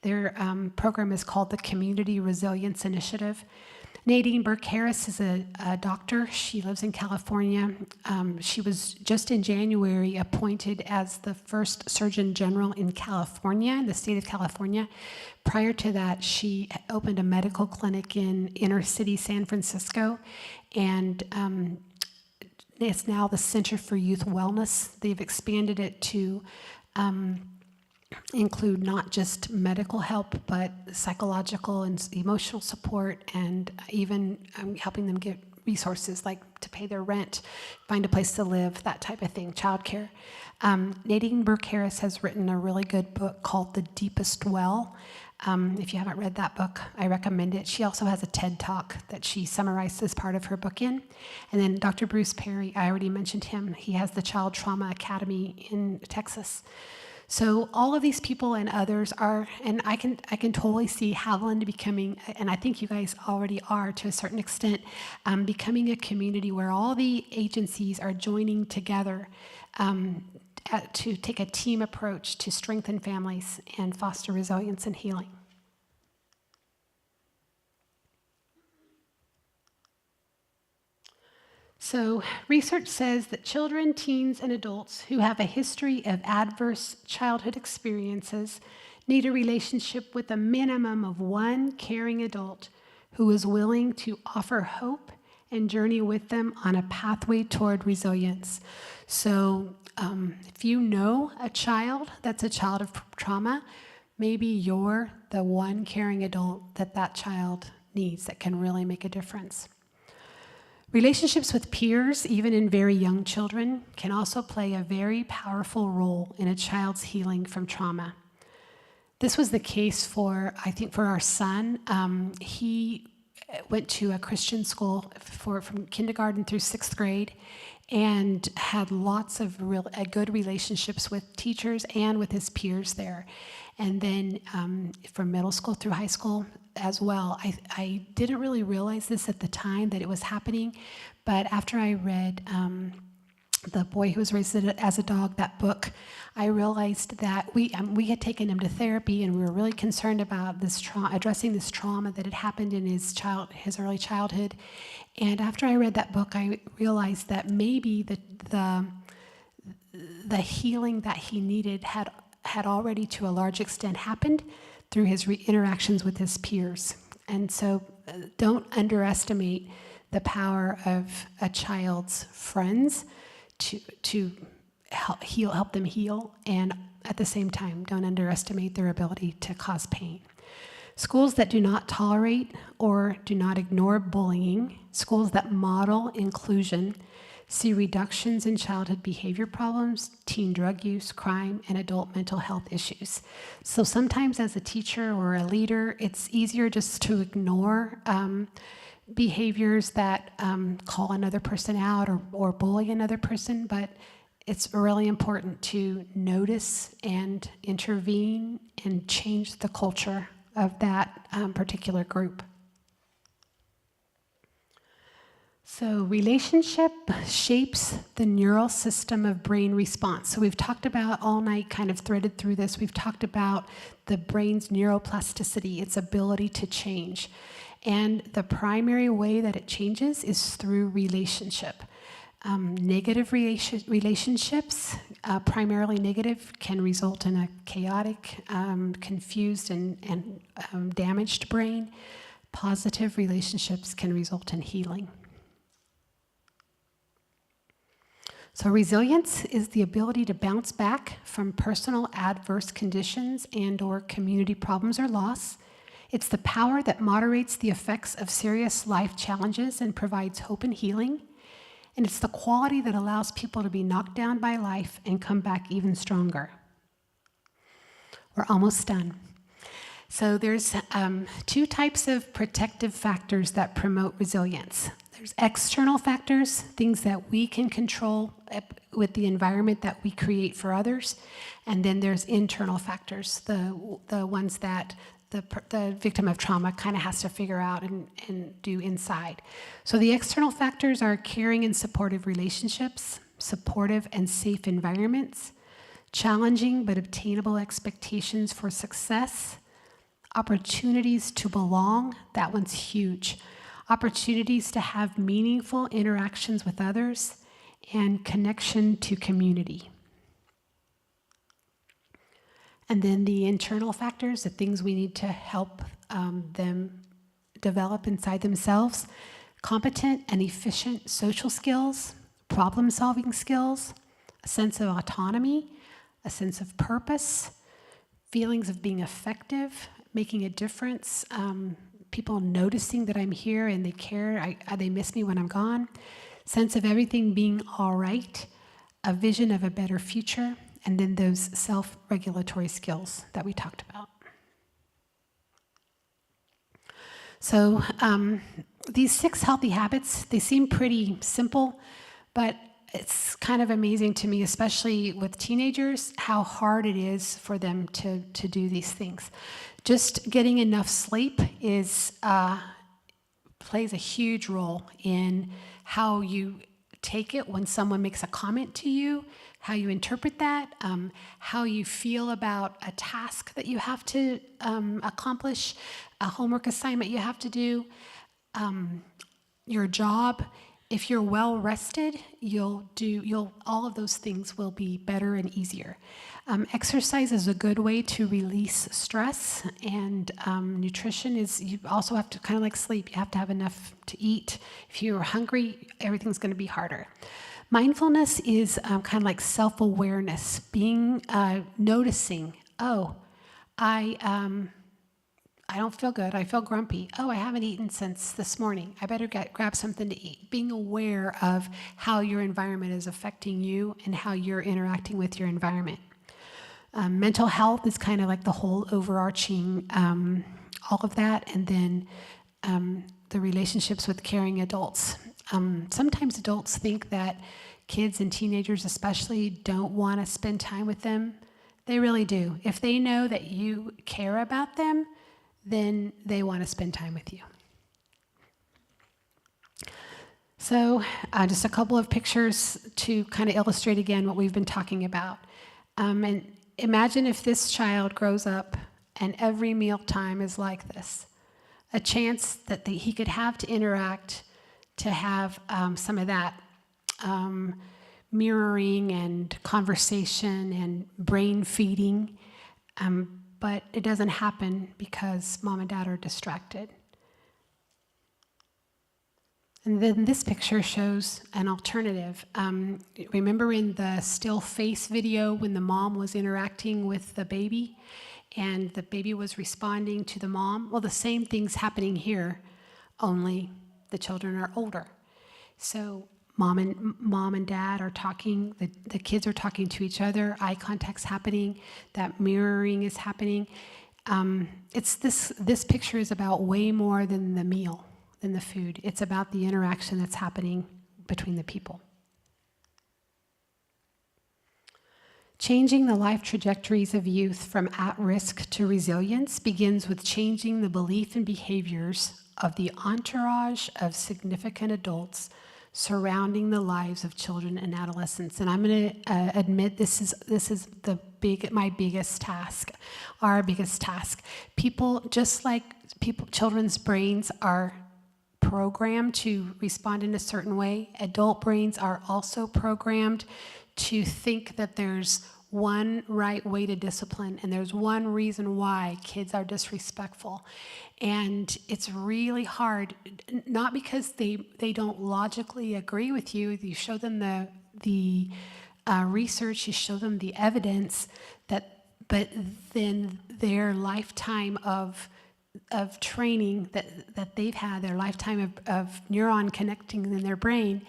Their program is called the Community Resilience Initiative. Nadine Burke-Harris is a doctor. She lives in California. She was just in January appointed as the first Surgeon General in California, in the state of California. Prior to that, she opened a medical clinic in inner city San Francisco, and it's now the Center for Youth Wellness. They've expanded it to include not just medical help, but psychological and emotional support, and even helping them get resources like to pay their rent, find a place to live, that type of thing, childcare. Nadine Burke Harris has written a really good book called The Deepest Well. If you haven't read that book, I recommend it. She also has a TED Talk that she summarized as part of her book in. And then Dr. Bruce Perry, I already mentioned him. He has the Child Trauma Academy in Texas. So all of these people and others are, and I can totally see Haviland becoming, and I think you guys already are to a certain extent, becoming a community where all the agencies are joining together to take a team approach to strengthen families and foster resilience and healing. So research says that children, teens, and adults who have a history of adverse childhood experiences need a relationship with a minimum of one caring adult who is willing to offer hope and journey with them on a pathway toward resilience. So if you know a child that's a child of trauma, maybe you're the one caring adult that child needs that can really make a difference. Relationships with peers, even in very young children, can also play a very powerful role in a child's healing from trauma. This was the case for our son. He went to a Christian school from kindergarten through 6th grade and had lots of good relationships with teachers and with his peers there. And then from middle school through high school as well. I didn't really realize this at the time that it was happening, but after I read The Boy Who Was Raised as a Dog, that book, I realized that we had taken him to therapy, and we were really concerned about this addressing this trauma that had happened in his early childhood. And after I read that book, I realized that maybe the healing that he needed had already, to a large extent, happened through his interactions with his peers. And so don't underestimate the power of a child's friends to help them heal, and at the same time, don't underestimate their ability to cause pain. Schools that do not tolerate or do not ignore bullying, schools that model inclusion, see reductions in childhood behavior problems, teen drug use, crime, and adult mental health issues. So sometimes as a teacher or a leader, it's easier just to ignore behaviors that call another person out or bully another person, but it's really important to notice and intervene and change the culture of that particular group. So relationship shapes the neural system of brain response. So we've talked about all night, kind of threaded through this, we've talked about the brain's neuroplasticity, its ability to change. And the primary way that it changes is through relationship. Negative relationships, primarily negative, can result in a chaotic, confused, and damaged brain. Positive relationships can result in healing. So resilience is the ability to bounce back from personal adverse conditions and/or community problems or loss. It's the power that moderates the effects of serious life challenges and provides hope and healing. And it's the quality that allows people to be knocked down by life and come back even stronger. We're almost done. So there's two types of protective factors that promote resilience. There's external factors, things that we can control with the environment that we create for others. And then there's internal factors, the ones that the victim of trauma kind of has to figure out and do inside. So the external factors are caring and supportive relationships, supportive and safe environments, challenging but obtainable expectations for success, opportunities to belong, that one's huge, opportunities to have meaningful interactions with others, and connection to community. And then the internal factors, the things we need to help them develop inside themselves, competent and efficient social skills, problem-solving skills, a sense of autonomy, a sense of purpose, feelings of being effective, making a difference, people noticing that I'm here and they care, they miss me when I'm gone, sense of everything being all right, a vision of a better future, and then those self-regulatory skills that we talked about. So these 6 healthy habits, they seem pretty simple, but it's kind of amazing to me, especially with teenagers, how hard it is for them to do these things. Just getting enough sleep plays a huge role in how you take it when someone makes a comment to you, how you interpret that, how you feel about a task that you have to accomplish, a homework assignment you have to do, your job. If you're well rested, all of those things will be better and easier. Exercise is a good way to release stress, and nutrition is, you also have to, kind of like sleep, you have to have enough to eat. If you're hungry, everything's going to be harder. Mindfulness is kind of like self-awareness, noticing, I don't feel good. I feel grumpy. I haven't eaten since this morning. I better grab something to eat. Being aware of how your environment is affecting you and how you're interacting with your environment. Mental health is kind of like the whole overarching, all of that, and then the relationships with caring adults. Sometimes adults think that kids and teenagers especially don't want to spend time with them. They really do. If they know that you care about them, then they want to spend time with you. So just a couple of pictures to kind of illustrate again what we've been talking about. And imagine if this child grows up and every mealtime is like this. A chance that he could have to interact, to have some of that mirroring and conversation and brain feeding. But it doesn't happen because mom and dad are distracted. And then this picture shows an alternative. Remember in the still face video when the mom was interacting with the baby and the baby was responding to the mom? Well, the same thing's happening here, only the children are older. So mom and dad are talking, the kids are talking to each other, eye contact's happening, that mirroring is happening. This picture is about way more than the meal, than the food. It's about the interaction that's happening between the people. Changing the life trajectories of youth from at-risk to resilience begins with changing the belief and behaviors of the entourage of significant adults surrounding the lives of children and adolescents. And I'm going to admit this is my biggest task, our biggest task. Children's brains are programmed to respond in a certain way. Adult brains are also programmed to think that there's one right way to discipline, and there's one reason why kids are disrespectful. And it's really hard, not because they don't logically agree with you. You show them the research, you show them the evidence, but then their lifetime of training that they've had, their lifetime of neuron connecting in their brain,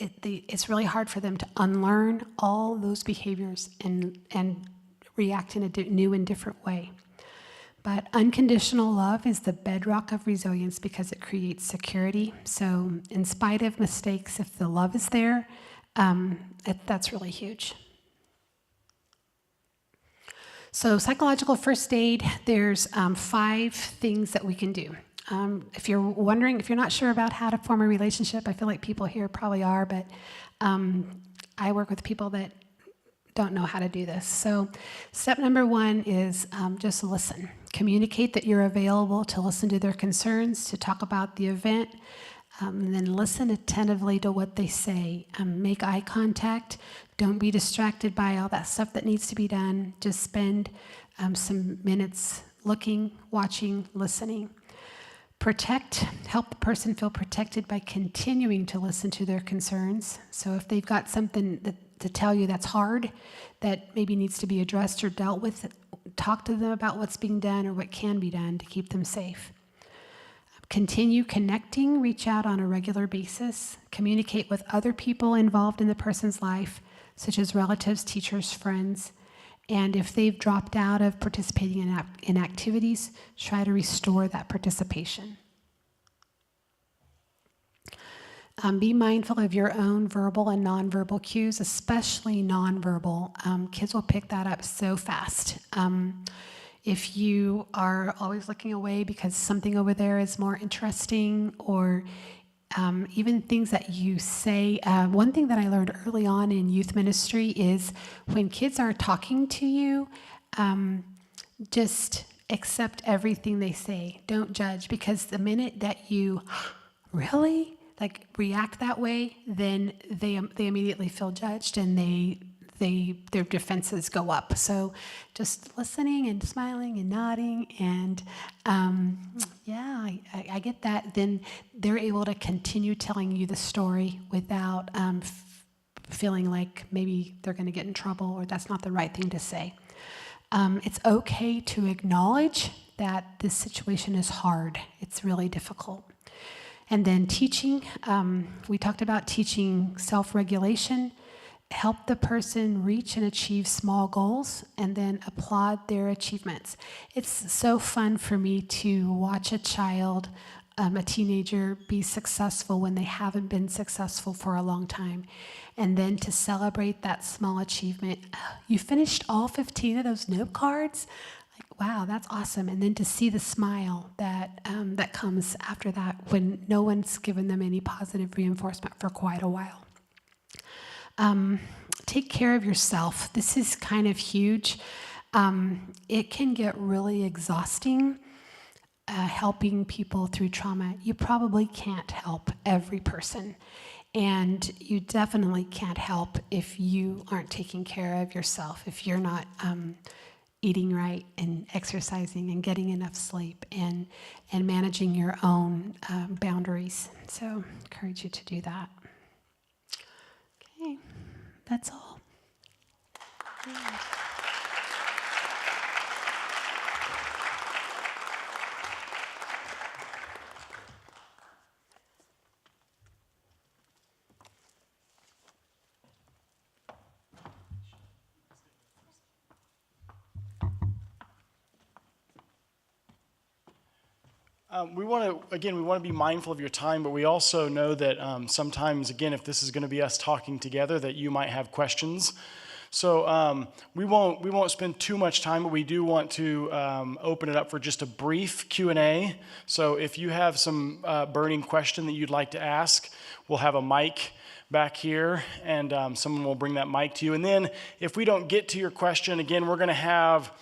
it's really hard for them to unlearn all those behaviors and react in a new and different way. But unconditional love is the bedrock of resilience because it creates security. So in spite of mistakes, if the love is there, that's really huge. So psychological first aid, there's 5 things that we can do. If you're wondering, if you're not sure about how to form a relationship, I feel like people here probably are, but I work with people that don't know how to do this. So step number 1 is just listen. Communicate that you're available to listen to their concerns, to talk about the event, and then listen attentively to what they say. Make eye contact. Don't be distracted by all that stuff that needs to be done. Just spend some minutes looking, watching, listening. Help the person feel protected by continuing to listen to their concerns. So if they've got something to tell you that's hard, that maybe needs to be addressed or dealt with, talk to them about what's being done or what can be done to keep them safe. Continue connecting, reach out on a regular basis, communicate with other people involved in the person's life, such as relatives, teachers, friends, and if they've dropped out of participating in activities, try to restore that participation. Be mindful of your own verbal and nonverbal cues, especially nonverbal. Kids will pick that up so fast. If you are always looking away because something over there is more interesting, or even things that you say. One thing that I learned early on in youth ministry is when kids are talking to you, just accept everything they say. Don't judge, because the minute that you really react that way, then they immediately feel judged and their defenses go up. So just listening and smiling and nodding and I get that. Then they're able to continue telling you the story without feeling like maybe they're going to get in trouble or that's not the right thing to say. It's okay to acknowledge that this situation is hard. It's really difficult. And then teaching, we talked about teaching self-regulation. Help the person reach and achieve small goals and then applaud their achievements. It's so fun for me to watch a child, a teenager, be successful when they haven't been successful for a long time. And then to celebrate that small achievement. You finished all 15 of those note cards? Wow, that's awesome. And then to see the smile that comes after that when no one's given them any positive reinforcement for quite a while. Take care of yourself. This is kind of huge. It can get really exhausting helping people through trauma. You probably can't help every person. And you definitely can't help if you aren't taking care of yourself, if you're not eating right and exercising and getting enough sleep and managing your own boundaries. So I encourage you to do that. Okay, that's all. Yeah. We want to be mindful of your time, but we also know that sometimes, again, if this is going to be us talking together, that you might have questions. So we won't spend too much time, but we do want to open it up for just a brief Q&A. So if you have some burning question that you'd like to ask, we'll have a mic back here, and someone will bring that mic to you. And then if we don't get to your question, again, we're going to have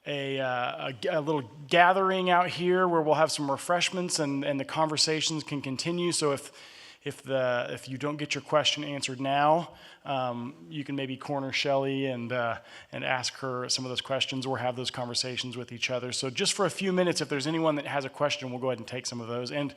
a little gathering out here where we'll have some refreshments and the conversations can continue. So if you don't get your question answered now, you can maybe corner Shelley and ask her some of those questions or have those conversations with each other. So just for a few minutes, if there's anyone that has a question, we'll go ahead and take some of those. And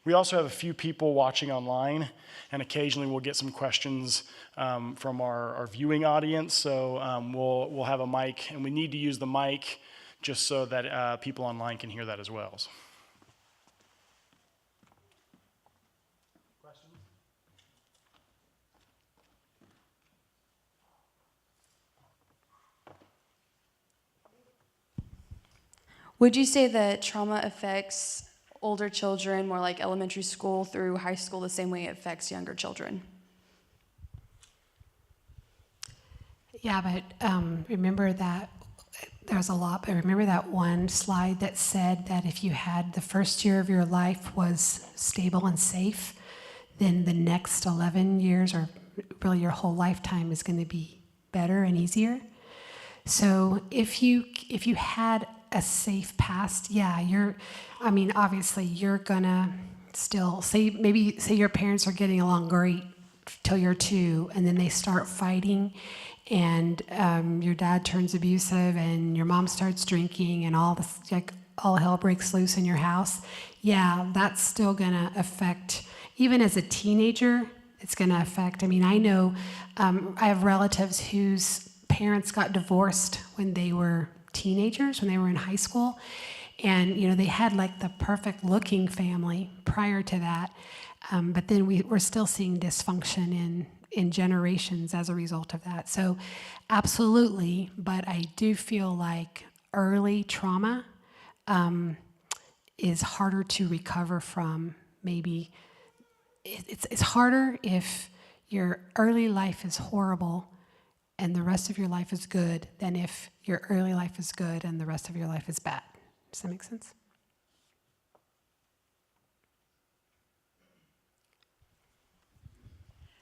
we also have a few people watching online, and occasionally we'll get some questions from our viewing audience. So we'll have a mic, and we need to use the mic just so that people online can hear that as well. So. Questions? Would you say that trauma affects older children, more like elementary school through high school, the same way it affects younger children? Yeah, but remember that there's a lot, but remember that one slide that said that if you had the first year of your life was stable and safe, then the next 11 years or really your whole lifetime is going to be better and easier. So if you had a safe past, obviously you're gonna still say your parents are getting along great till you're 2, and then they start fighting, and your dad turns abusive, and your mom starts drinking, and all this, all hell breaks loose in your house, yeah, that's still gonna affect, even as a teenager, it's gonna affect. I mean, I know, I have relatives whose parents got divorced when they were teenagers, when they were in high school, and they had like the perfect looking family prior to that, but then we're still seeing dysfunction in generations as a result of that. So absolutely, but I do feel like early trauma is harder to recover from. Maybe it's harder if your early life is horrible and the rest of your life is good than if your early life is good and the rest of your life is bad. Does that make sense?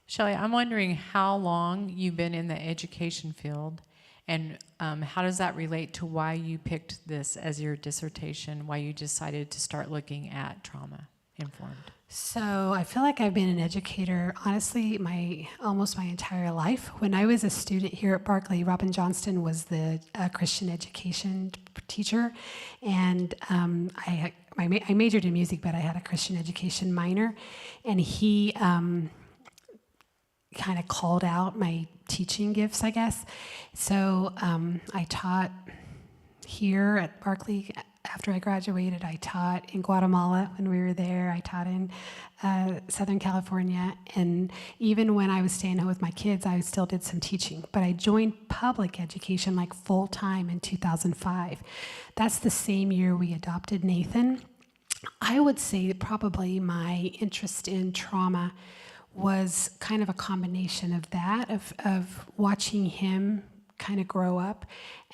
Shelley, I'm wondering how long you've been in the education field, and how does that relate to why you picked this as your dissertation, why you decided to start looking at trauma-informed? So I feel like I've been an educator, honestly, almost my entire life. When I was a student here at Barclay, Robin Johnston was the Christian education teacher, and I majored in music, but I had a Christian education minor, and he kind of called out my teaching gifts, I guess. So I taught here at Barclay. After I graduated, I taught in Guatemala when we were there. I taught in Southern California. And even when I was staying home with my kids, I still did some teaching. But I joined public education like full time in 2005. That's the same year we adopted Nathan. I would say that probably my interest in trauma was kind of a combination of that, of watching him kind of grow up,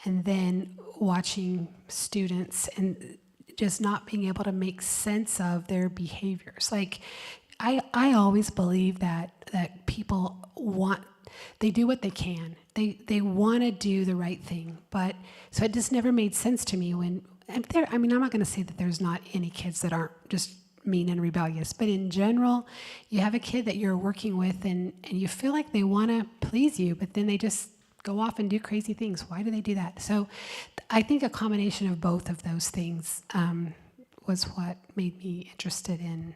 and then watching students and just not being able to make sense of their behaviors. Like, I always believe that people they do what they can. They want to do the right thing, but so it just never made sense to me when, I'm not going to say that there's not any kids that aren't just mean and rebellious, but in general, you have a kid that you're working with and you feel like they want to please you, but then they just go off and do crazy things. Why do they do that? So I think a combination of both of those things was what made me interested in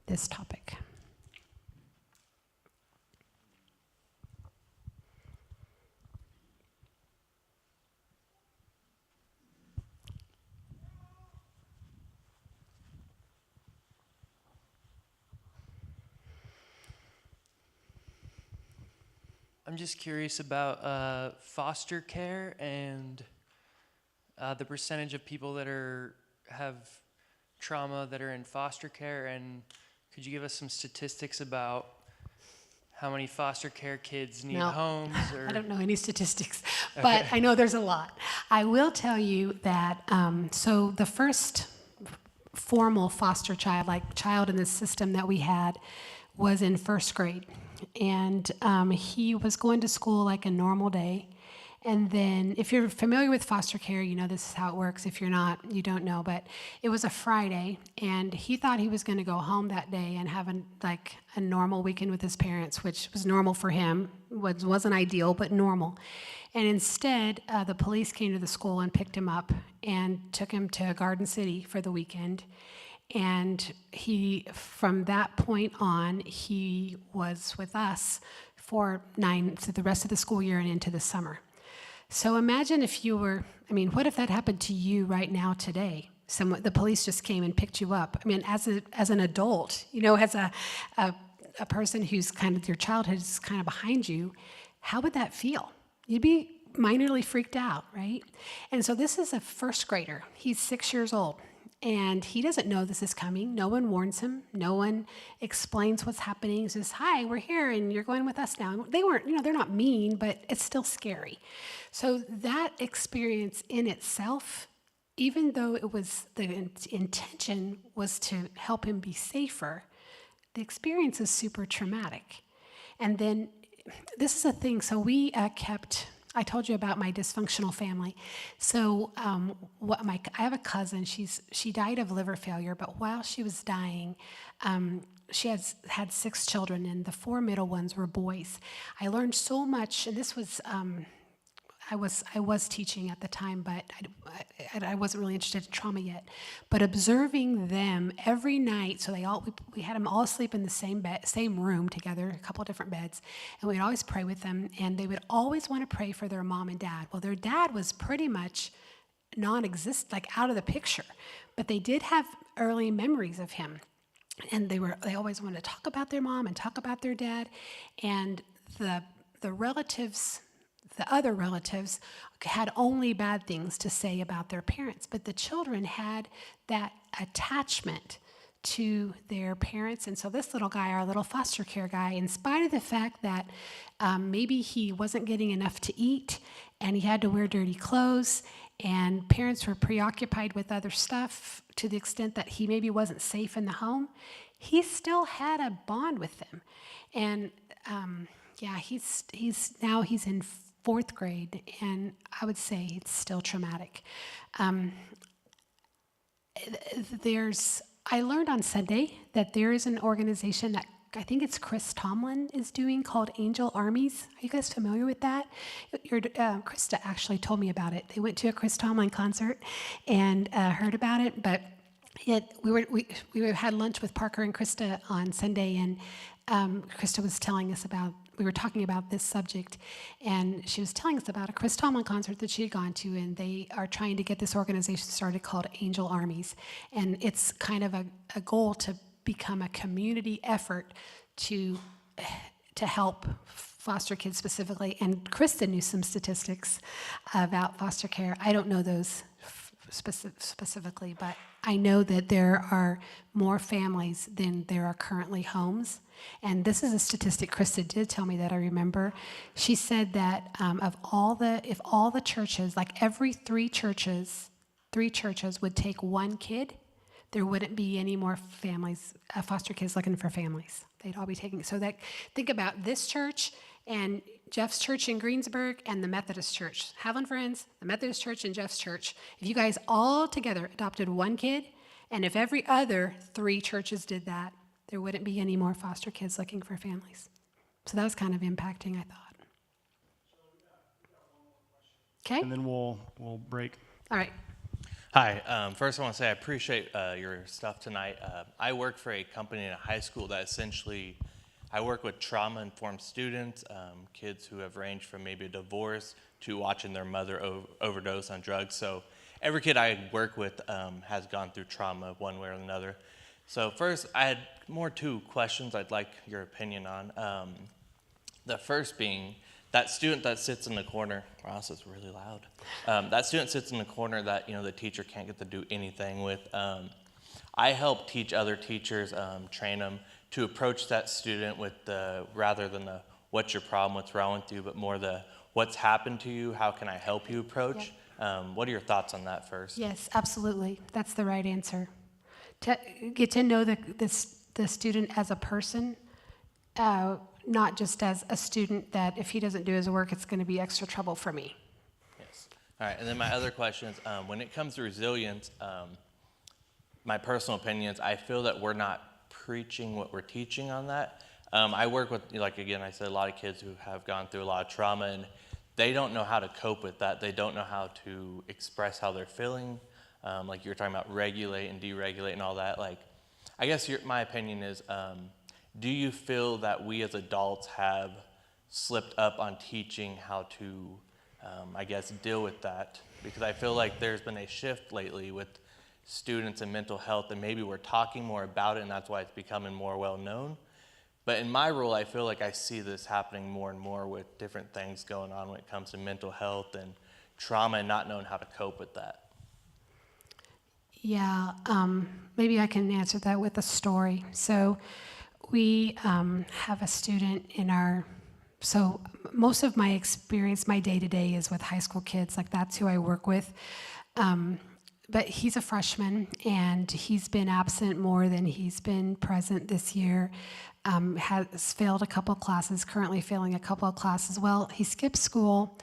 this topic. I'm just curious about foster care and the percentage of people that have trauma that are in foster care, and could you give us some statistics about how many foster care kids need homes? Or? I don't know any statistics, Okay. but I know there's a lot. I will tell you that, so the first formal foster child, like child in the system that we had, was in first grade. And he was going to school like a normal day. And then if you're familiar with foster care, you know this is how it works. If you're not, you don't know. But it was a Friday, and he thought he was going to go home that day and have a normal weekend with his parents, which was normal for him. Wasn't ideal, but normal. And instead, the police came to the school and picked him up and took him to Garden City for the weekend. And from that point on, he was with us for the rest of the school year and into the summer. So imagine if you were, what if that happened to you right now today? The police just came and picked you up. As an adult, as a person who's your childhood is kind of behind you, how would that feel? You'd be minorly freaked out, right? And so this is a first grader. He's 6 years old. And he doesn't know this is coming. No one warns him. No one explains what's happening. He says, hi, we're here, and you're going with us now. They weren't, they're not mean, but it's still scary. So that experience in itself, even though it was the intention was to help him be safer, the experience is super traumatic. And then this is a thing. So we I told you about my dysfunctional family. So I have a cousin. She died of liver failure, but while she was dying, she had 6 children, and the 4 middle ones were boys. I learned so much, and this was I was teaching at the time, but I wasn't really interested in trauma yet. But observing them every night, so we had them all sleep in the same room together, a couple of different beds, and we'd always pray with them, and they would always want to pray for their mom and dad. Well, their dad was pretty much non-existent, like out of the picture, but they did have early memories of him, and they always wanted to talk about their mom and talk about their dad, and the relatives. The other relatives had only bad things to say about their parents, but the children had that attachment to their parents. And so this little guy, our little foster care guy, in spite of the fact that maybe he wasn't getting enough to eat and he had to wear dirty clothes and parents were preoccupied with other stuff to the extent that he maybe wasn't safe in the home, he still had a bond with them. And he's in 4th grade, and I would say it's still traumatic. I learned on Sunday that there is an organization that I think it's Chris Tomlin is doing called Angel Armies. Are you guys familiar with that? Krista actually told me about it. They went to a Chris Tomlin concert and heard about it, but we had lunch with Parker and Krista on Sunday, and Krista was telling us we were talking about this subject, and she was telling us about a Chris Tomlin concert that she had gone to, and they are trying to get this organization started called Angel Armies. And it's kind of a goal to become a community effort to help foster kids specifically. And Krista knew some statistics about foster care. I don't know those specifically, but I know that there are more families than there are currently homes. And this is a statistic Krista did tell me that I remember. She said that if all the churches, like every three churches would take one kid, there wouldn't be any more families, foster kids looking for families. They'd all be taking. So think about this church and Jeff's church in Greensburg and the Methodist Church. Haviland Friends, the Methodist Church and Jeff's church. If you guys all together adopted one kid, and if every other 3 churches did that, there wouldn't be any more foster kids looking for families. So that was kind of impacting, I thought. Okay. And then we'll break. All right. Hi. First, I want to say I appreciate your stuff tonight. I work for a company in a high school that essentially, I work with trauma-informed students, kids who have ranged from maybe a divorce to watching their mother overdose on drugs. So every kid I work with has gone through trauma one way or another. So first, I had 2 questions I'd like your opinion on. The first being, that student that sits in the corner, wow, this is really loud. That student sits in the corner that the teacher can't get to do anything with. I help teach other teachers, train them to approach that student with rather than the what's your problem, what's wrong with you, but more the what's happened to you, how can I help you approach. Yeah. What are your thoughts on that first? Yes, absolutely. That's the right answer. To get to know the student as a person, not just as a student that if he doesn't do his work, it's going to be extra trouble for me. Yes. All right, and then my other question is, when it comes to resilience, my personal opinion is I feel that we're not preaching what we're teaching on that. I work with, again, I said a lot of kids who have gone through a lot of trauma, and they don't know how to cope with that. They don't know how to express how they're feeling. Like you were talking about regulate and deregulate and all that. I guess my opinion is, do you feel that we as adults have slipped up on teaching how to, deal with that? Because I feel like there's been a shift lately with students and mental health, and maybe we're talking more about it, and that's why it's becoming more well known. But in my role, I feel like I see this happening more and more with different things going on when it comes to mental health and trauma and not knowing how to cope with that. Yeah, maybe I can answer that with a story. So we have a student so most of my experience, my day-to-day is with high school kids, that's who I work with. But he's a freshman, and he's been absent more than he's been present this year. Has failed a couple of classes, currently failing a couple of classes. Well, he skipped school,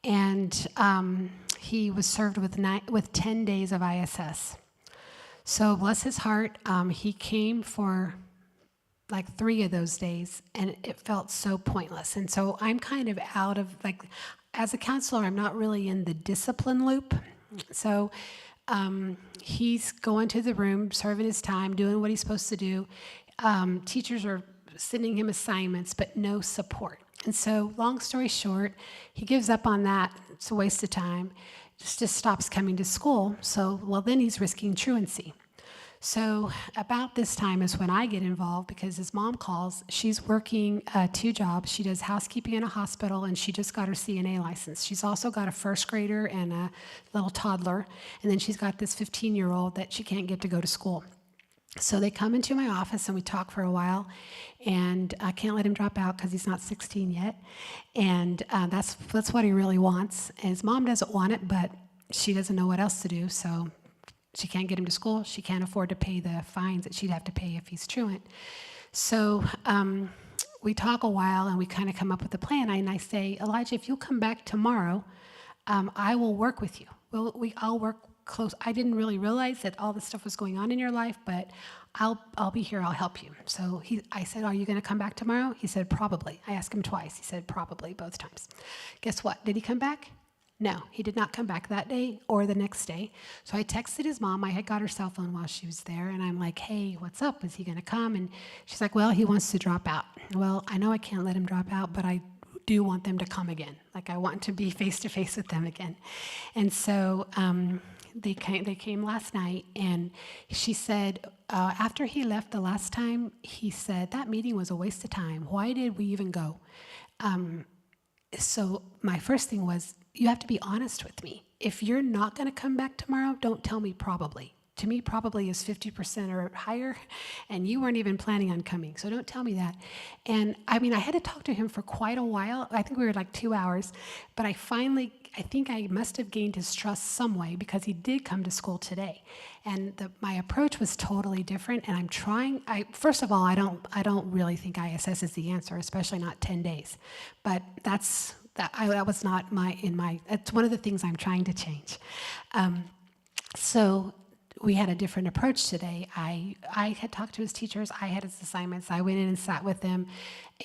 and he was served with 10 days of ISS. So bless his heart, he came for 3 of those days, and it felt so pointless. And so I'm kind of out of as a counselor, I'm not really in the discipline loop. So he's going to the room, serving his time, doing what he's supposed to do. Teachers are sending him assignments, but no support. And so, long story short, he gives up on that. It's a waste of time. Just stops coming to school. So, well, then he's risking truancy. So about this time is when I get involved because his mom calls. She's working 2 jobs. She does housekeeping in a hospital, and she just got her CNA license. She's also got a first grader and a little toddler, and then she's got this 15-year-old that she can't get to go to school. So they come into my office and we talk for a while, and I can't let him drop out because he's not 16 yet, and that's what he really wants. And his mom doesn't want it, but she doesn't know what else to do, so she can't get him to school. She can't afford to pay the fines that she'd have to pay if he's truant. So we talk a while and we kind of come up with a plan, and I say, Elijah, if you'll come back tomorrow, I will work with you. I'll work close. I didn't really realize that all this stuff was going on in your life, but I'll be here. I'll help you. So I said, are you going to come back tomorrow? He said, probably. I asked him twice. He said, probably, both times. Guess what? Did he come back? No, he did not come back that day or the next day. So I texted his mom. I had got her cell phone while she was there, and I'm like, hey, what's up? Is he going to come? And she's like, well, he wants to drop out. Well, I know I can't let him drop out, but I do want them to come again. Like, I want to be face-to-face with them again. And so they came last night, and she said, after he left the last time, he said, that meeting was a waste of time. Why did we even go? So my first thing was, you have to be honest with me. If you're not going to come back tomorrow, don't tell me probably. To me, probably is 50% or higher, and you weren't even planning on coming, so don't tell me that. And I mean, I had to talk to him for quite a while. I think we were like 2 hours, but I think I must have gained his trust some way because he did come to school today. And my approach was totally different, and I'm trying. First of all, I don't really think ISS is the answer, especially not 10 days. But that was not it's one of the things I'm trying to change. So we had a different approach today. I had talked to his teachers. I had his assignments. I went in and sat with him,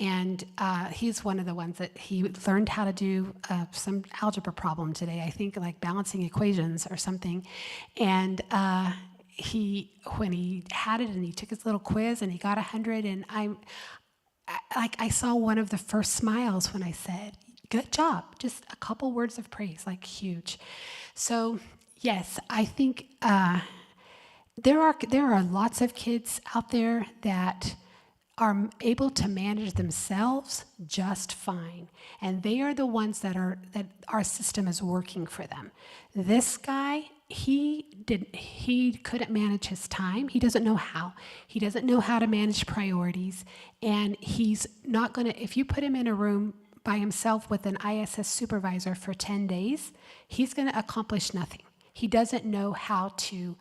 and he's one of the ones that he learned how to do some algebra problem today. I think like balancing equations or something. And when he had it and he took his little quiz and he got 100, and I saw one of the first smiles when I said, good job, just a couple words of praise, like huge. So yes, I think there are lots of kids out there that are able to manage themselves just fine, and they are the ones that our system is working for them. This guy, he couldn't manage his time. He doesn't know how. He doesn't know how to manage priorities, and he's not gonna. If you put him in a room by himself with an ISS supervisor for 10 days, he's going to accomplish nothing. He doesn't know how to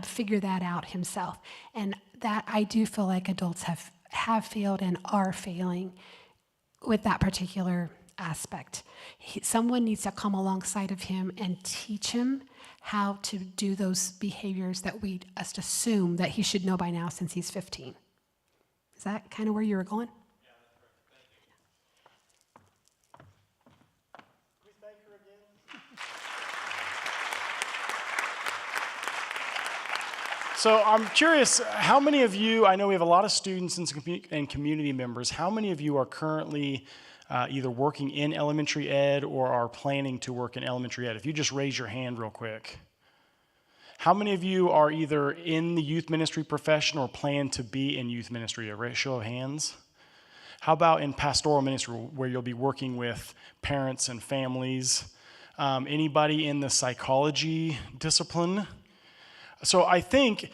figure that out himself. And that I do feel like adults have failed and are failing with that particular aspect. Someone needs to come alongside of him and teach him how to do those behaviors that we just assume that he should know by now since he's 15. Is that kind of where you were going? So I'm curious, how many of you, I know we have a lot of students and community members, how many of you are currently either working in elementary ed or are planning to work in elementary ed? If you just raise your hand real quick. How many of you are either in the youth ministry profession or plan to be in youth ministry? A show of hands. How about in pastoral ministry where you'll be working with parents and families? Anybody in the psychology discipline? So I think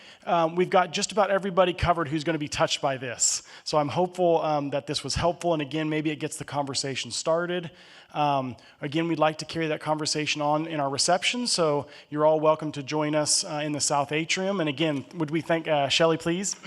we've got just about everybody covered who's going to be touched by this. So I'm hopeful that this was helpful, and again, maybe it gets the conversation started. Again, we'd like to carry that conversation on in our reception, so you're all welcome to join us in the South Atrium. And again, would we thank Chelle, please?